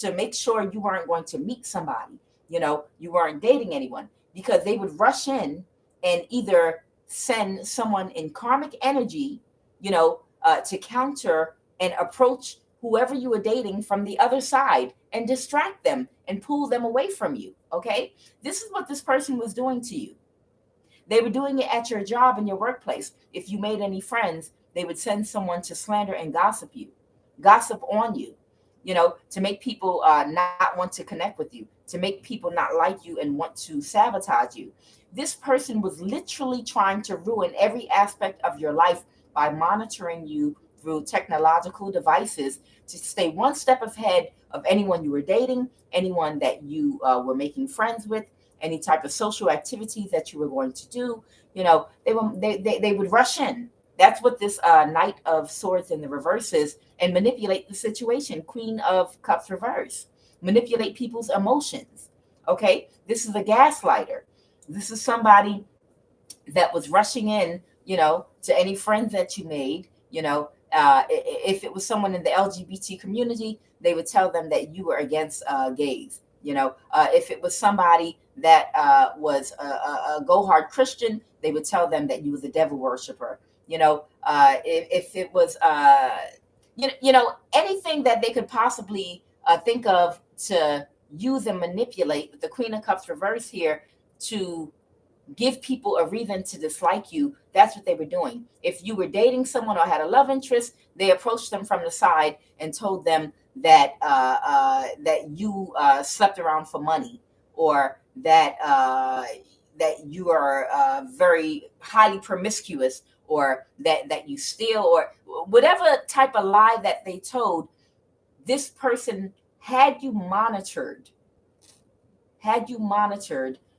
to make sure you weren't going to meet somebody, you weren't dating anyone, because they would rush in and either send someone in karmic energy, to counter and approach whoever you were dating from the other side and distract them and pull them away from you. Okay. This is what this person was doing to you. They were doing it at your job and your workplace. If you made any friends, they would send someone to slander and gossip on you, to make people not want to connect with you, to make people not like you and want to sabotage you. This person was literally trying to ruin every aspect of your life by monitoring you through technological devices to stay one step ahead of anyone you were dating, anyone that you were making friends with, any type of social activities that you were going to do. They would rush in. That's what this Knight of Swords in the reverse is, and manipulate the situation. Queen of Cups reverse. Manipulate people's emotions. Okay, this is a gaslighter. This is somebody that was rushing in, to any friends that you made. If it was someone in the LGBT community, they would tell them that you were against gays. If it was somebody that was a go hard Christian, they would tell them that you was a devil worshiper. If it was anything that they could possibly think of to use and manipulate, with the Queen of Cups reverse here, to give people a reason to dislike you. That's what they were doing. If you were dating someone or had a love interest, they approached them from the side and told them that that you slept around for money, or that you are very highly promiscuous, or that you steal, or whatever type of lie that they told. This person had you monitored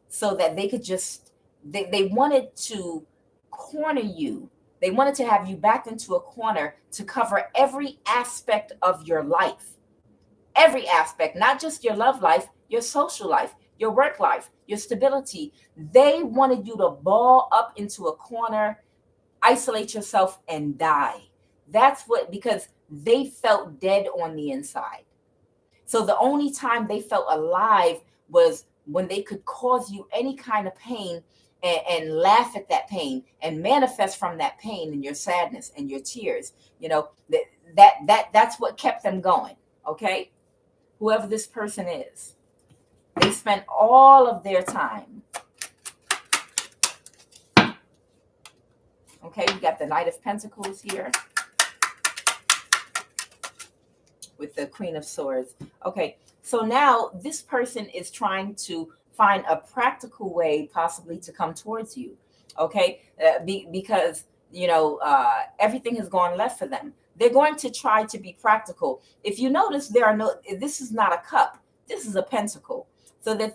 so that they could just, they wanted to corner you. They wanted to have you backed into a corner to cover every aspect of your life. Every aspect, not just your love life, your social life, your work life, your stability. They wanted you to ball up into a corner, isolate yourself, and die. That's what, because they felt dead on the inside. So the only time they felt alive was when they could cause you any kind of pain, and laugh at that pain and manifest from that pain and your sadness and your tears. That's what kept them going. Okay. Whoever this person is, they spent all of their time. Okay. We got the Knight of Pentacles here with the Queen of Swords. Okay. So now this person is trying to find a practical way possibly to come towards you. Okay. Because, everything has gone left for them. They're going to try to be practical. If you notice, this is not a cup. This is a pentacle. So they're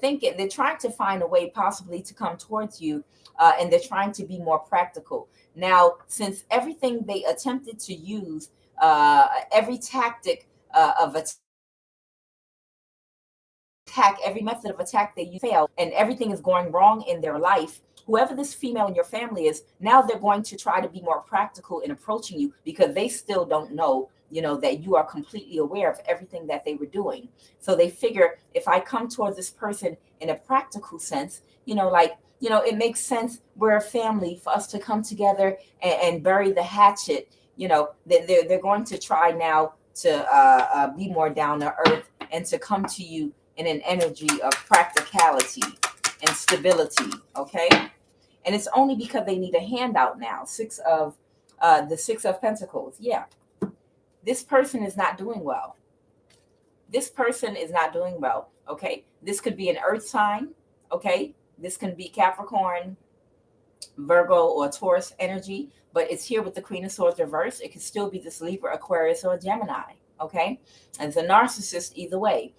trying to find a way possibly to come towards you, and they're trying to be more practical. Now, since everything they attempted to use, every tactic of attack, every method of attack they failed, and everything is going wrong in their life, whoever this female in your family is, now they're going to try to be more practical in approaching you, because they still don't know, that you are completely aware of everything that they were doing. So they figure, if I come towards this person in a practical sense, it makes sense. We're a family, for us to come together and bury the hatchet. They're going to try now to be more down to earth and to come to you in an energy of practicality and stability. Okay. And it's only because they need a handout now. The Six of Pentacles. Yeah. This person is not doing well. Okay. This could be an earth sign. Okay. This can be Capricorn, Virgo or Taurus energy, but it's here with the Queen of Swords reverse. It could still be this Libra, Aquarius, or Gemini. Okay, and it's a narcissist either way.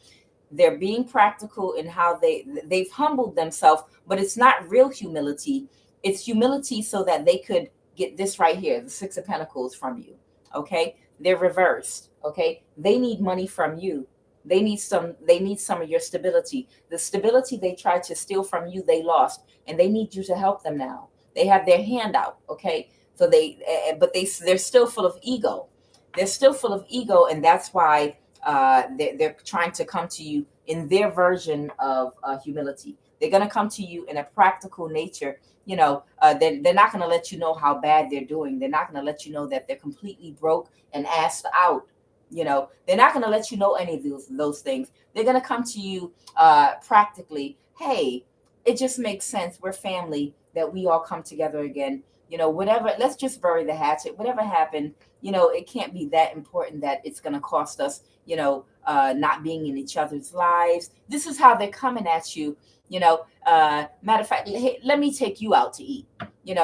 They're being practical in how they've humbled themselves, but it's not real humility. It's humility so that they could get this right here, the Six of Pentacles from you. Okay, they're reversed. Okay, they need money from you. They need some of your stability. The stability they tried to steal from you, they lost, and they need you to help them now. They have their hand out. Okay, so they're still full of ego. They're still full of ego, and that's why they're trying to come to you in their version of humility. They're going to come to you in a practical nature. They're not going to let you know how bad they're doing. They're not going to let you know that they're completely broke and assed out. They're not going to let you know any of those things. They're going to come to you practically. Hey, it just makes sense. We're family, that we all come together again. Whatever, let's just bury the hatchet. Whatever happened, it can't be that important that it's going to cost us, not being in each other's lives. This is how they're coming at you. Matter of fact, hey, let me take you out to eat. You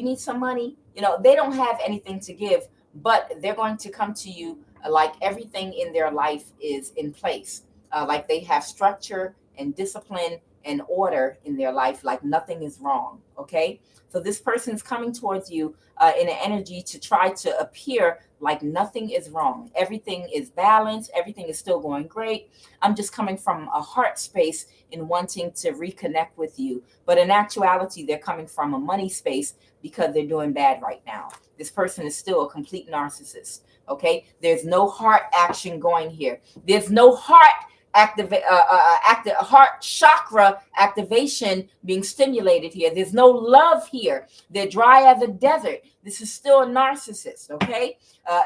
need some money. They don't have anything to give, but they're going to come to you like everything in their life is in place. Like they have structure and discipline and order in their life, like nothing is wrong. Okay, so this person's coming towards you in an energy to try to appear like nothing is wrong. Everything is balanced. Everything is still going great. I'm just coming from a heart space in wanting to reconnect with you. But in actuality, they're coming from a money space because they're doing bad right now. This person is still a complete narcissist. Okay, there's no heart action going here. There's no heart heart chakra activation being stimulated here. There's no love here. They're dry as a desert. This is still a narcissist. Okay,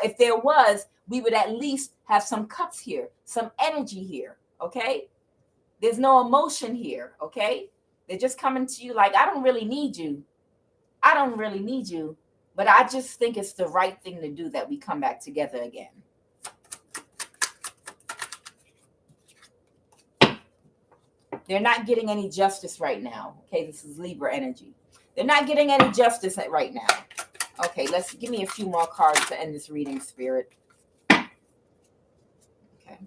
if there was, we would at least have some cups here, some energy here. Okay, there's no emotion here. Okay, they're just coming to you like, I don't really need you. I don't really need you, but I just think it's the right thing to do that we come back together again. They're not getting any justice right now. Okay, this is Libra energy. They're not getting any justice right now. Okay, give me a few more cards to end this reading, Spirit. Okay.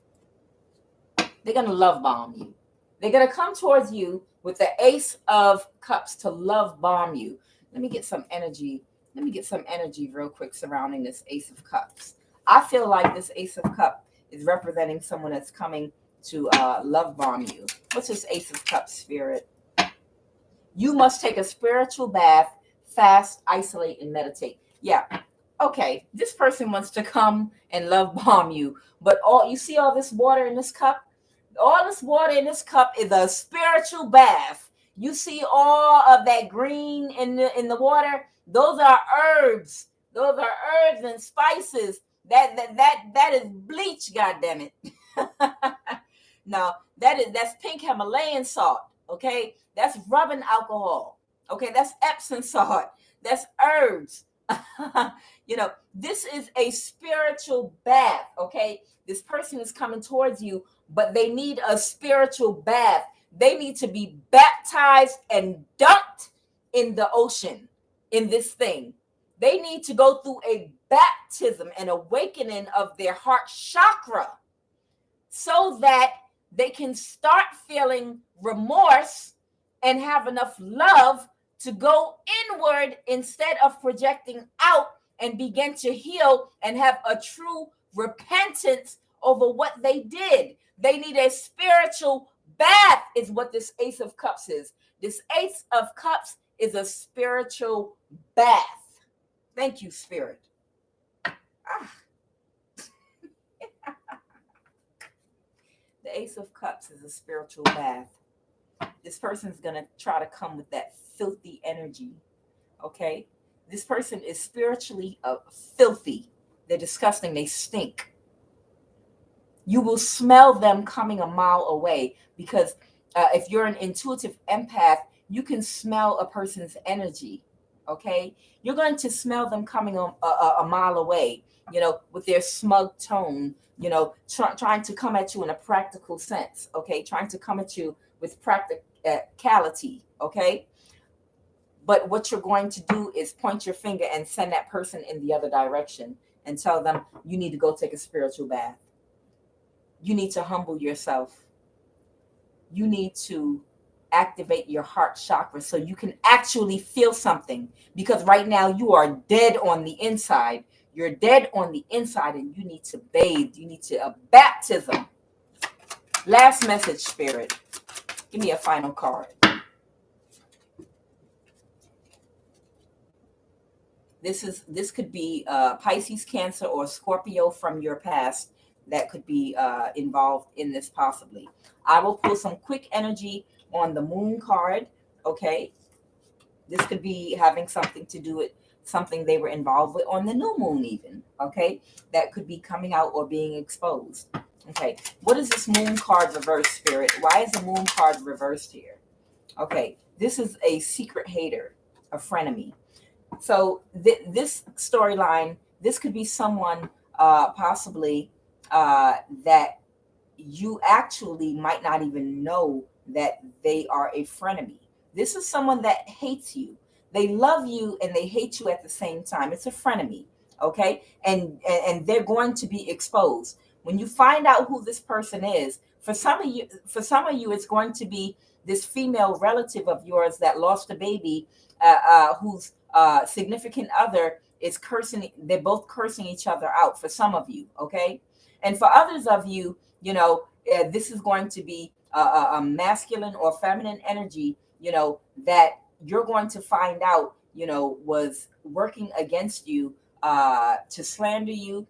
They're going to love bomb you. They're going to come towards you with the Ace of Cups to love bomb you. Let me get some energy. Let me get some energy real quick surrounding this Ace of Cups. I feel like this Ace of Cups is representing someone that's coming to love bomb you. What's this Ace of Cups, Spirit? You must take a spiritual bath, fast, isolate, and meditate. Yeah. Okay. This person wants to come and love bomb you. But you see all this water in this cup? All this water in this cup is a spiritual bath. You see all of that green in the water? Those are herbs. Those are herbs and spices. That is bleach, goddammit. No, that's pink Himalayan salt. Okay, that's rubbing alcohol. Okay, that's Epsom salt. That's herbs. This is a spiritual bath. Okay, this person is coming towards you, but they need a spiritual bath. They need to be baptized and dunked in the ocean in this thing. They need to go through a baptism and awakening of their heart chakra so that they can start feeling remorse and have enough love to go inward instead of projecting out and begin to heal and have a true repentance over what they did. They need a spiritual bath is what this Ace of Cups is. This Ace of Cups is a spiritual bath. Thank you, Spirit. The Ace of Cups is a spiritual bath. This person's going to try to come with that filthy energy. Okay? This person is spiritually filthy. They're disgusting. They stink. You will smell them coming a mile away because if you're an intuitive empath, you can smell a person's energy. Okay? You're going to smell them coming a mile away, with their smug tone, trying to come at you in a practical sense. Okay? Trying to come at you with practicality. Okay? But what you're going to do is point your finger and send that person in the other direction and tell them you need to go take a spiritual bath. You need to humble yourself. You need to activate your heart chakra so you can actually feel something, because right now you are dead on the inside. You're dead on the inside and you need to bathe. You need to a baptism. Last message, Spirit. Give me a final card. This could be Pisces, Cancer, or Scorpio from your past that could be involved in this possibly. I will pull some quick energy on the Moon card. Okay, this could be having something to do with something they were involved with on the new moon even. Okay, that could be coming out or being exposed. Okay, what is this Moon card reverse, Spirit? Why is the Moon card reversed here? Okay, this is a secret hater, a frenemy. So this storyline, this could be someone possibly that you actually might not even know that they are a frenemy. This is someone that hates you. They love you and they hate you at the same time. It's a frenemy, okay? And they're going to be exposed. When you find out who this person is, for some of you, it's going to be this female relative of yours that lost a baby, whose significant other is cursing. They're both cursing each other out for some of you, okay? And for others of you, this is going to be a masculine or feminine energy, that you're going to find out, was working against you, to slander you,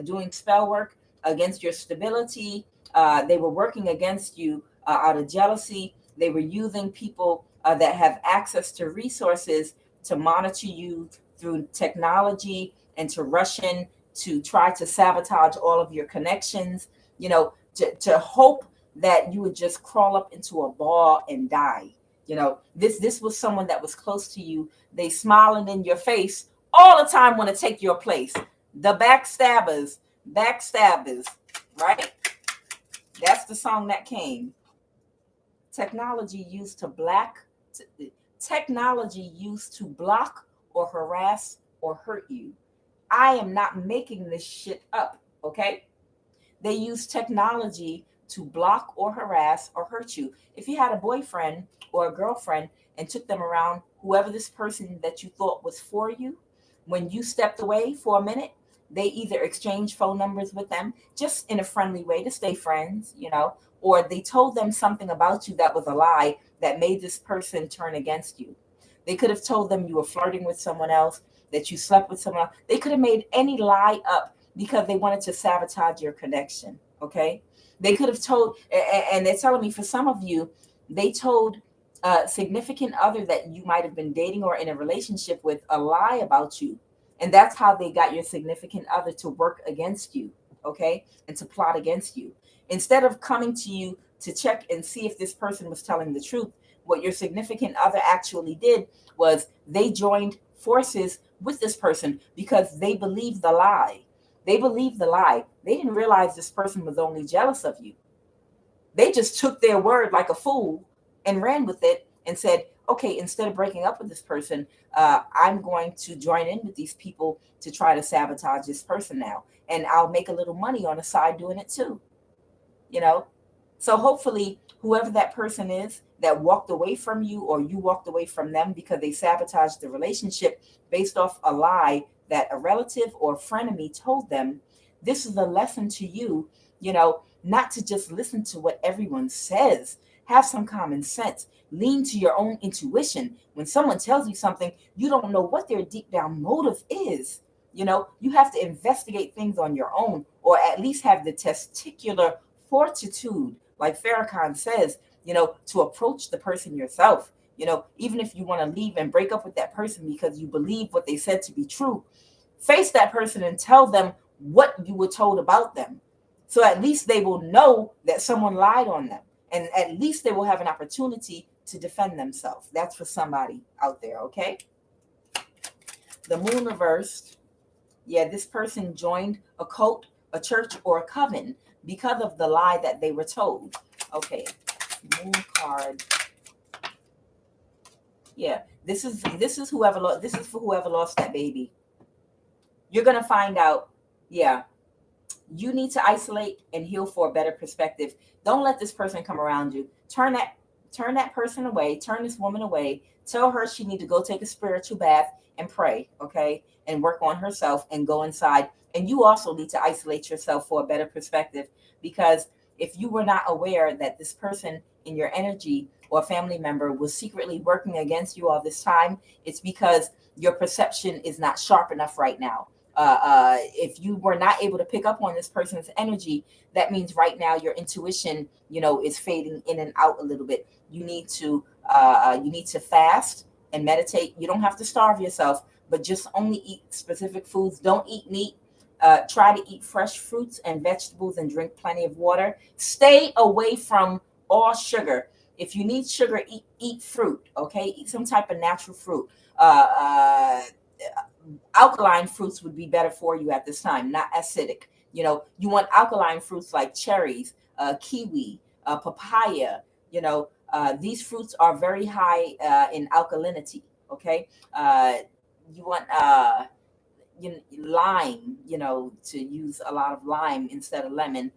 doing spell work against your stability. They were working against you out of jealousy. They were using people that have access to resources to monitor you through technology and to rush in to try to sabotage all of your connections, to hope that you would just crawl up into a ball and die. This was someone that was close to you. They smiling in your face all the time, want to take your place. The backstabbers, right? That's the song that came. Technology used to block or harass or hurt you. I am not making this shit up, okay? They use technology to block or harass or hurt you. If you had a boyfriend or a girlfriend and took them around, whoever this person that you thought was for you, when you stepped away for a minute, they either exchanged phone numbers with them just in a friendly way to stay friends, or they told them something about you that was a lie that made this person turn against you. They could have told them you were flirting with someone else, that you slept with someone else. They could have made any lie up because they wanted to sabotage your connection, okay? They could have told, and they're telling me for some of you, they told a significant other that you might have been dating or in a relationship with a lie about you. And that's how they got your significant other to work against you, okay? And to plot against you. Instead of coming to you to check and see if this person was telling the truth, what your significant other actually did was they joined forces with this person because they believed the lie. They believed the lie. They didn't realize this person was only jealous of you. They just took their word like a fool and ran with it and said, okay, instead of breaking up with this person, I'm going to join in with these people to try to sabotage this person now. And I'll make a little money on the side doing it too. So hopefully whoever that person is that walked away from you or you walked away from them because they sabotaged the relationship based off a lie that a relative or frenemy told them, this is a lesson to you, not to just listen to what everyone says. Have some common sense. Lean to your own intuition. When someone tells you something, you don't know what their deep down motive is. You have to investigate things on your own, or at least have the testicular fortitude, like Farrakhan says, to approach the person yourself. Even if you want to leave and break up with that person because you believe what they said to be true, face that person and tell them what you were told about them. So at least they will know that someone lied on them. And at least they will have an opportunity to defend themselves. That's for somebody out there, okay? The moon reversed. Yeah, this person joined a cult, a church, or a coven because of the lie that they were told. Okay, moon card. Yeah, this is whoever this is for whoever lost that baby. You're gonna find out. Yeah, you need to isolate and heal for a better perspective. Don't let this person come around you. Turn that person away. Turn this woman away. Tell her she need to go take a spiritual bath and pray, okay, and work on herself and go inside. And you also need to isolate yourself for a better perspective, because if you were not aware that this person in your energy or family member was secretly working against you all this time, it's because your perception is not sharp enough right now. If you were not able to pick up on this person's energy, that means right now your intuition, is fading in and out a little bit. You need to fast and meditate. You don't have to starve yourself, but just only eat specific foods. Don't eat meat. Try to eat fresh fruits and vegetables and drink plenty of water. Stay away from all sugar. If you need sugar, eat fruit. Okay, eat some type of natural fruit. Alkaline fruits would be better for you at this time, not acidic. You want alkaline fruits like cherries, kiwi, papaya. These fruits are very high in alkalinity. Okay, you want lime. To use a lot of lime instead of lemon.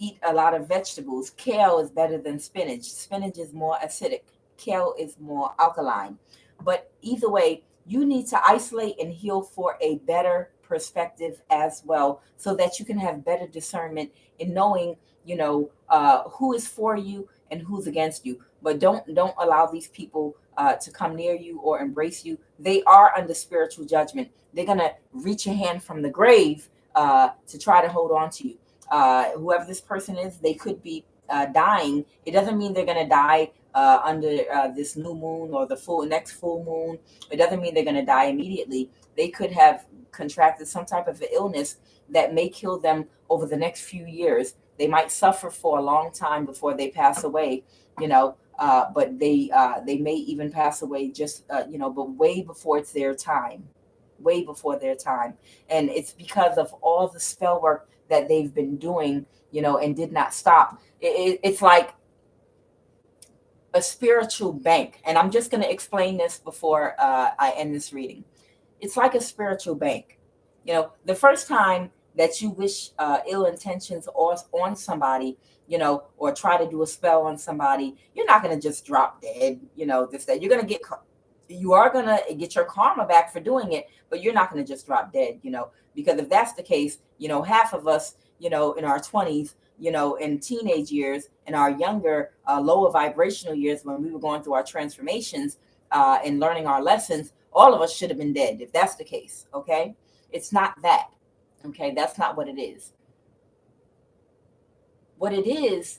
Eat a lot of vegetables. Kale is better than spinach. Spinach is more acidic. Kale is more alkaline. But either way, you need to isolate and heal for a better perspective as well, so that you can have better discernment in knowing, who is for you and who's against you. But don't allow these people to come near you or embrace you. They are under spiritual judgment. They're gonna reach a hand from the grave to try to hold on to you. Whoever this person is, they could be dying. It doesn't mean they're gonna die under this new moon or the next full moon. It doesn't mean they're going to die immediately. They could have contracted some type of illness that may kill them over the next few years. They might suffer for a long time before they pass away, but they may even pass away but way before it's their time, way before their time. And it's because of all the spell work that they've been doing, and did not stop. It's like a spiritual bank. And I'm just going to explain this before I end this reading. It's like a spiritual bank. The first time that you wish ill intentions on somebody, or try to do a spell on somebody, you're not going to just drop dead, that you're going to you are going to get your karma back for doing it, but you're not going to just drop dead, because if that's the case, half of us, in our 20s, in teenage years, in our younger, lower vibrational years, when we were going through our transformations and learning our lessons, all of us should have been dead if that's the case. Okay, it's not that. Okay, that's not what it is. What it is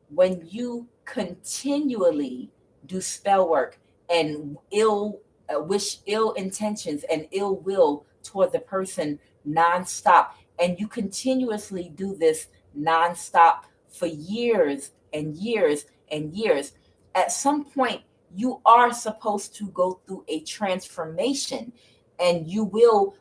when you continually do spell work and wish ill intentions and ill will toward the person nonstop, and you continuously do this nonstop for years and years and years, at some point you are supposed to go through a transformation, and you will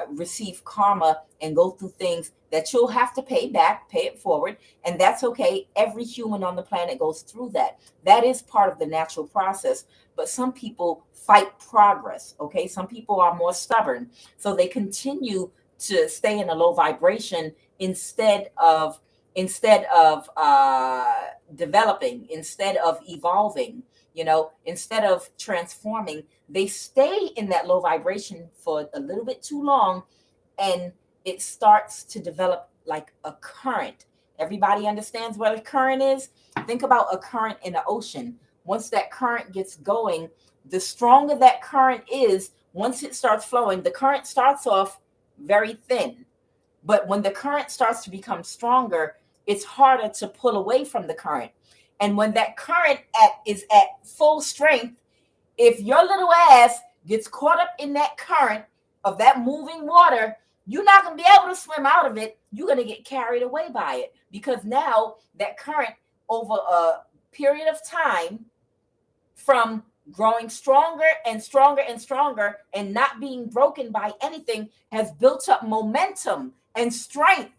receive karma and go through things that you'll have to pay it forward. And that's okay. Every human on the planet goes through that. That is part of the natural process. But some people fight progress. Okay. Some people are more stubborn. So they continue to stay in a low vibration instead of developing, instead of evolving, instead of transforming. They stay in that low vibration for a little bit too long, and it starts to develop like a current. Everybody understands what a current is? Think about a current in the ocean. Once that current gets going, the stronger that current is, once it starts flowing, the current starts off very thin. But when the current starts to become stronger, it's harder to pull away from the current. And when that current is at full strength, if your little ass gets caught up in that current of that moving water, you're not going to be able to swim out of it. You're going to get carried away by it, because now that current, over a period of time, from growing stronger and stronger and stronger and not being broken by anything, has built up momentum and strength.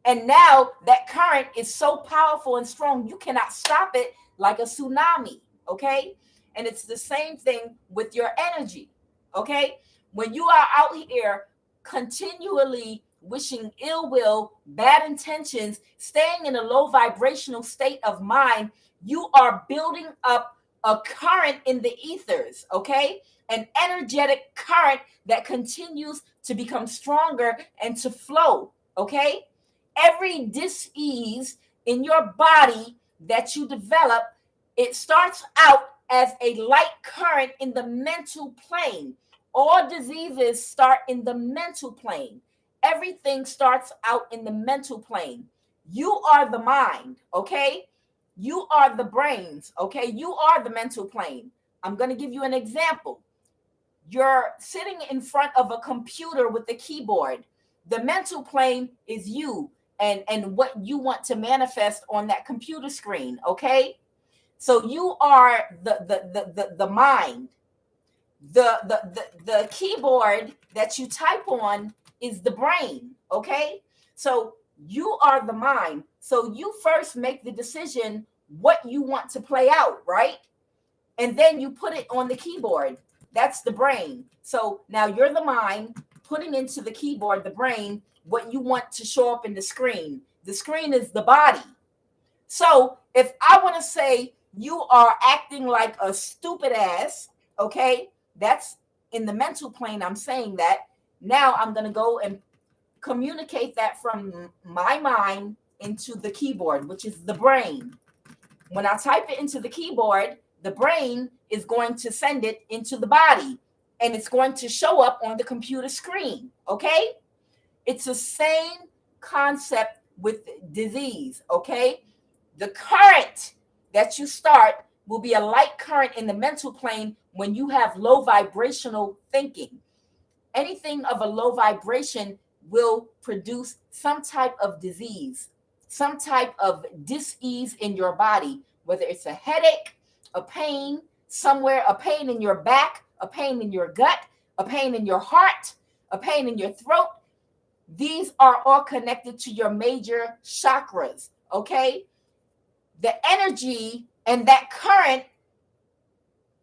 And now that current is so powerful and strong, you cannot stop it like a tsunami. okay? And it's the same thing with your energy, okay? When you are out here continually wishing ill will, bad intentions, staying in a low vibrational state of mind, you are building up a current in the ethers, okay? An energetic current that continues to become stronger and to flow, okay? Every dis-ease in your body that you develop, it starts out as a light current in the mental plane. All diseases start in the mental plane. Everything starts out in the mental plane. You are the mind, okay? You are the brains, okay? You are the mental plane. I'm going to give you an example. You're sitting in front of a computer with a keyboard. The mental plane is you and what you want to manifest on that computer screen, okay? So you are the mind. The keyboard that you type on is the brain, okay? So you are the mind. So you first make the decision what you want to play out, right? And then you put it on the keyboard. That's the brain. So now you're the mind putting into the keyboard, the brain, what you want to show up in the screen. The screen is the body. So if I want to say you are acting like a stupid ass, okay, that's in the mental plane. I'm saying that. Now I'm going to go and communicate that from my mind into the keyboard, which is the brain. When I type it into the keyboard, the brain is going to send it into the body and it's going to show up on the computer screen, okay? It's the same concept with disease, okay? The current that you start will be a light current in the mental plane when you have low vibrational thinking. Anything of a low vibration will produce some type of disease, some type of dis-ease in your body, whether it's a headache, a pain somewhere, a pain in your back, a pain in your gut, a pain in your heart, a pain in your throat. These are all connected to your major chakras, okay? The energy and that current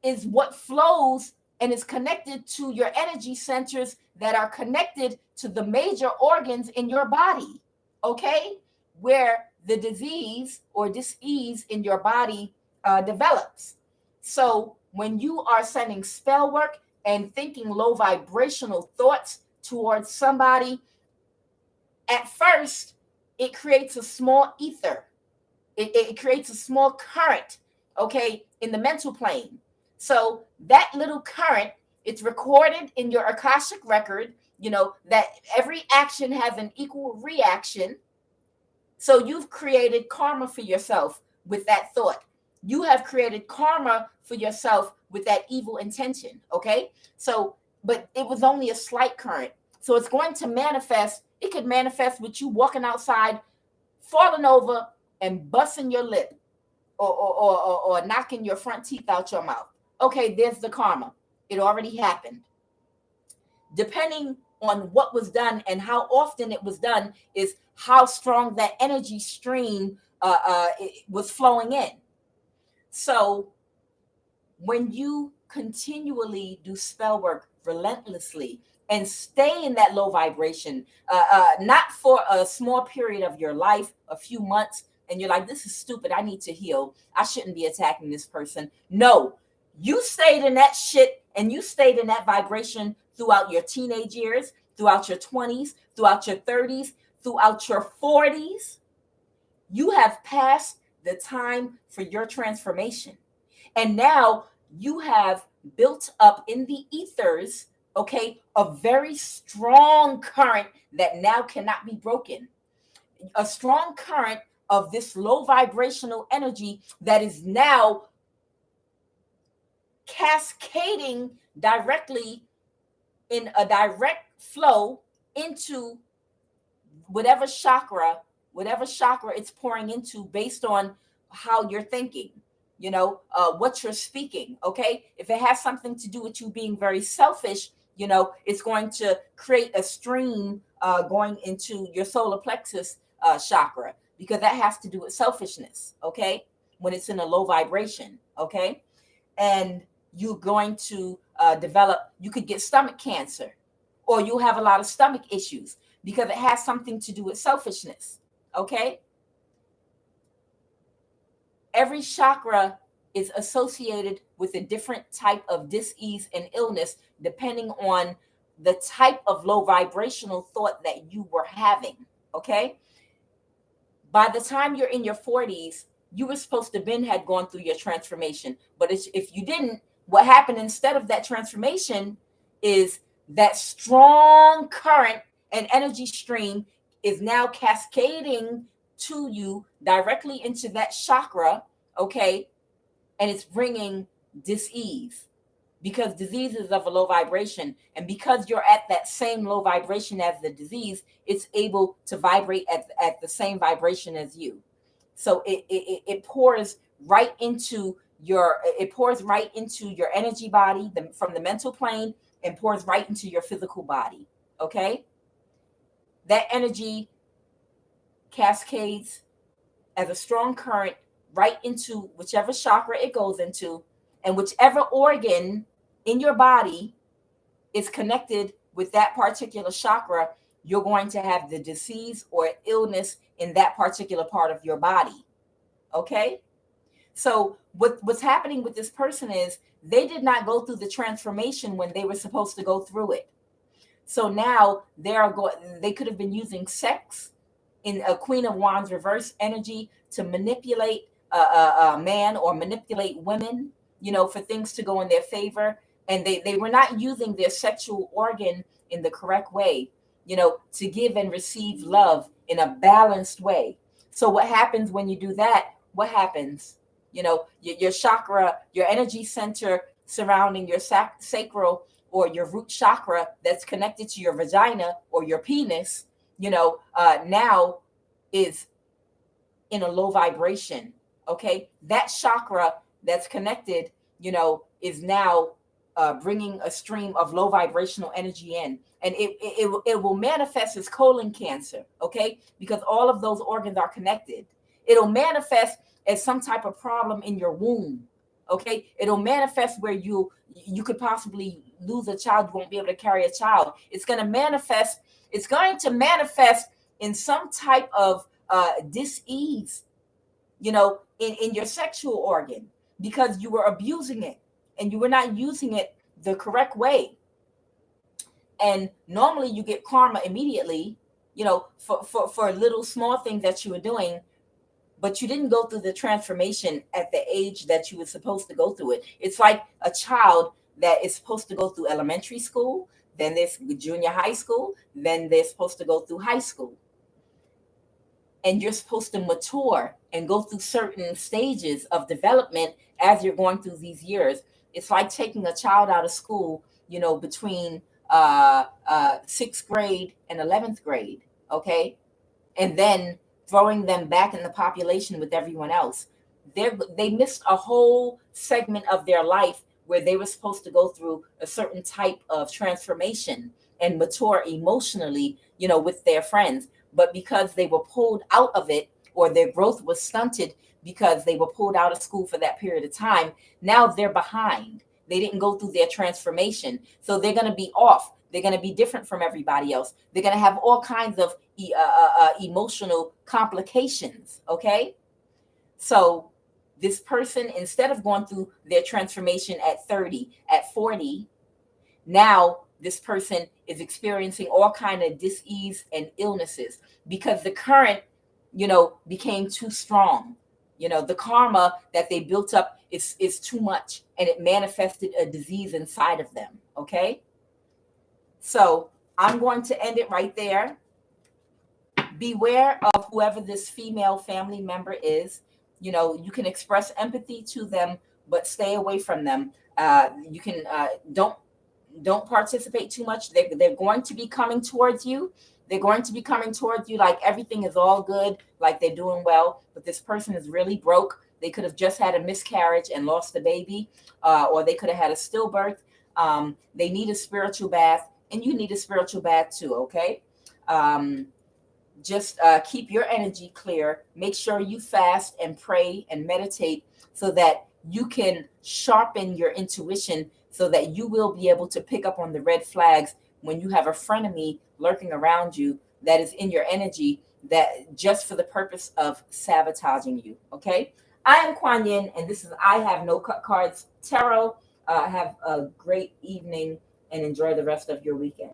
is what flows and is connected to your energy centers that are connected to the major organs in your body, okay? Where the disease or dis-ease in your body develops. So when you are sending spell work and thinking low vibrational thoughts towards somebody, at first, it creates a small ether. It creates a small current, okay, in the mental plane. So that little current, it's recorded in your Akashic record, you know, that every action has an equal reaction. So you've created karma for yourself with that thought. You have created karma for yourself with that evil intention, okay? So, but it was only a slight current. So it's going to manifest. It could manifest with you walking outside, falling over and busting your lip or knocking your front teeth out your mouth. Okay, there's the karma. It already happened. Depending on what was done and how often it was done is how strong that energy stream was flowing in. So when you continually do spell work relentlessly and stay in that low vibration, not for a small period of your life, a few months, and you're like, this is stupid, I need to heal, I shouldn't be attacking this person. No, you stayed in that shit and you stayed in that vibration throughout your teenage years, throughout your 20s, throughout your 30s, throughout your 40s. You have passed the time for your transformation. And now you have built up in the ethers, okay, a very strong current that now cannot be broken. A strong current of this low vibrational energy that is now cascading directly in a direct flow into whatever chakra it's pouring into based on how you're thinking, you know, what you're speaking, okay? If it has something to do with you being very selfish, you know, it's going to create a stream going into your solar plexus chakra, because that has to do with selfishness, okay? When it's in a low vibration, okay? and you're going to develop, you could get stomach cancer, or you'll have a lot of stomach issues because it has something to do with selfishness. Okay. Every chakra is associated with a different type of dis-ease and illness, depending on the type of low vibrational thought that you were having. Okay. By the time you're in your 40s, you were supposed to had gone through your transformation. But if you didn't, what happened instead of that transformation is that strong current and energy stream is now cascading to you directly into that chakra. Okay. And it's bringing dis-ease, because disease is of a low vibration. And because you're at that same low vibration as the disease, it's able to vibrate at the same vibration as you. So it pours right into your energy body from the mental plane, and pours right into your physical body. Okay. That energy cascades as a strong current right into whichever chakra it goes into, and whichever organ in your body is connected with that particular chakra, you're going to have the disease or illness in that particular part of your body. Okay. So what's happening with this person is they did not go through the transformation when they were supposed to go through it. So now they could have been using sex in a Queen of Wands reverse energy to manipulate a man or manipulate women, for things to go in their favor. And they were not using their sexual organ in the correct way, to give and receive love in a balanced way. So what happens when you do that? What happens? Your chakra, your energy center surrounding your sacral or your root chakra that's connected to your vagina or your penis, now is in a low vibration. Okay. That chakra that's connected, is now bringing a stream of low vibrational energy in, and it will manifest as colon cancer. Okay. Because all of those organs are connected. It'll manifest as some type of problem in your womb. Okay. It'll manifest where you could possibly lose a child. You won't be able to carry a child. It's going to manifest in some type of dis-ease, in your sexual organ, because you were abusing it and you were not using it the correct way. And normally you get karma immediately, for little small things that you were doing, but you didn't go through the transformation at the age that you were supposed to go through it. It's like a child that is supposed to go through elementary school, then there's junior high school, then they're supposed to go through high school. And you're supposed to mature and go through certain stages of development as you're going through these years. It's like taking a child out of school, between 6th grade and 11th grade. Okay. And then throwing them back in the population with everyone else. They missed a whole segment of their life where they were supposed to go through a certain type of transformation and mature emotionally, with their friends. But because they were pulled out of it, or their growth was stunted because they were pulled out of school for that period of time, now they're behind. They didn't go through their transformation. So they're going to be off. They're going to be different from everybody else. They're going to have all kinds of emotional complications. Okay. So this person, instead of going through their transformation at 30, at 40, now this person is experiencing all kind of dis-ease and illnesses because the current, became too strong. The karma that they built up is too much, and it manifested a disease inside of them. Okay. So I'm going to end it right there. Beware of whoever this female family member is. You can express empathy to them, but stay away from them. You can don't participate too much. They're going to be coming towards you. They're going to be coming towards you like everything is all good, like they're doing well. But this person is really broke. They could have just had a miscarriage and lost a baby, or they could have had a stillbirth. They need a spiritual bath, and you need a spiritual bath too. Okay. Just keep your energy clear. Make sure you fast and pray and meditate so that you can sharpen your intuition so that you will be able to pick up on the red flags when you have a frenemy lurking around you that is in your energy, that just for the purpose of sabotaging you. Okay. I am Kuan Yin, and this is I Have No Cut Cards Tarot. Have a great evening and enjoy the rest of your weekend.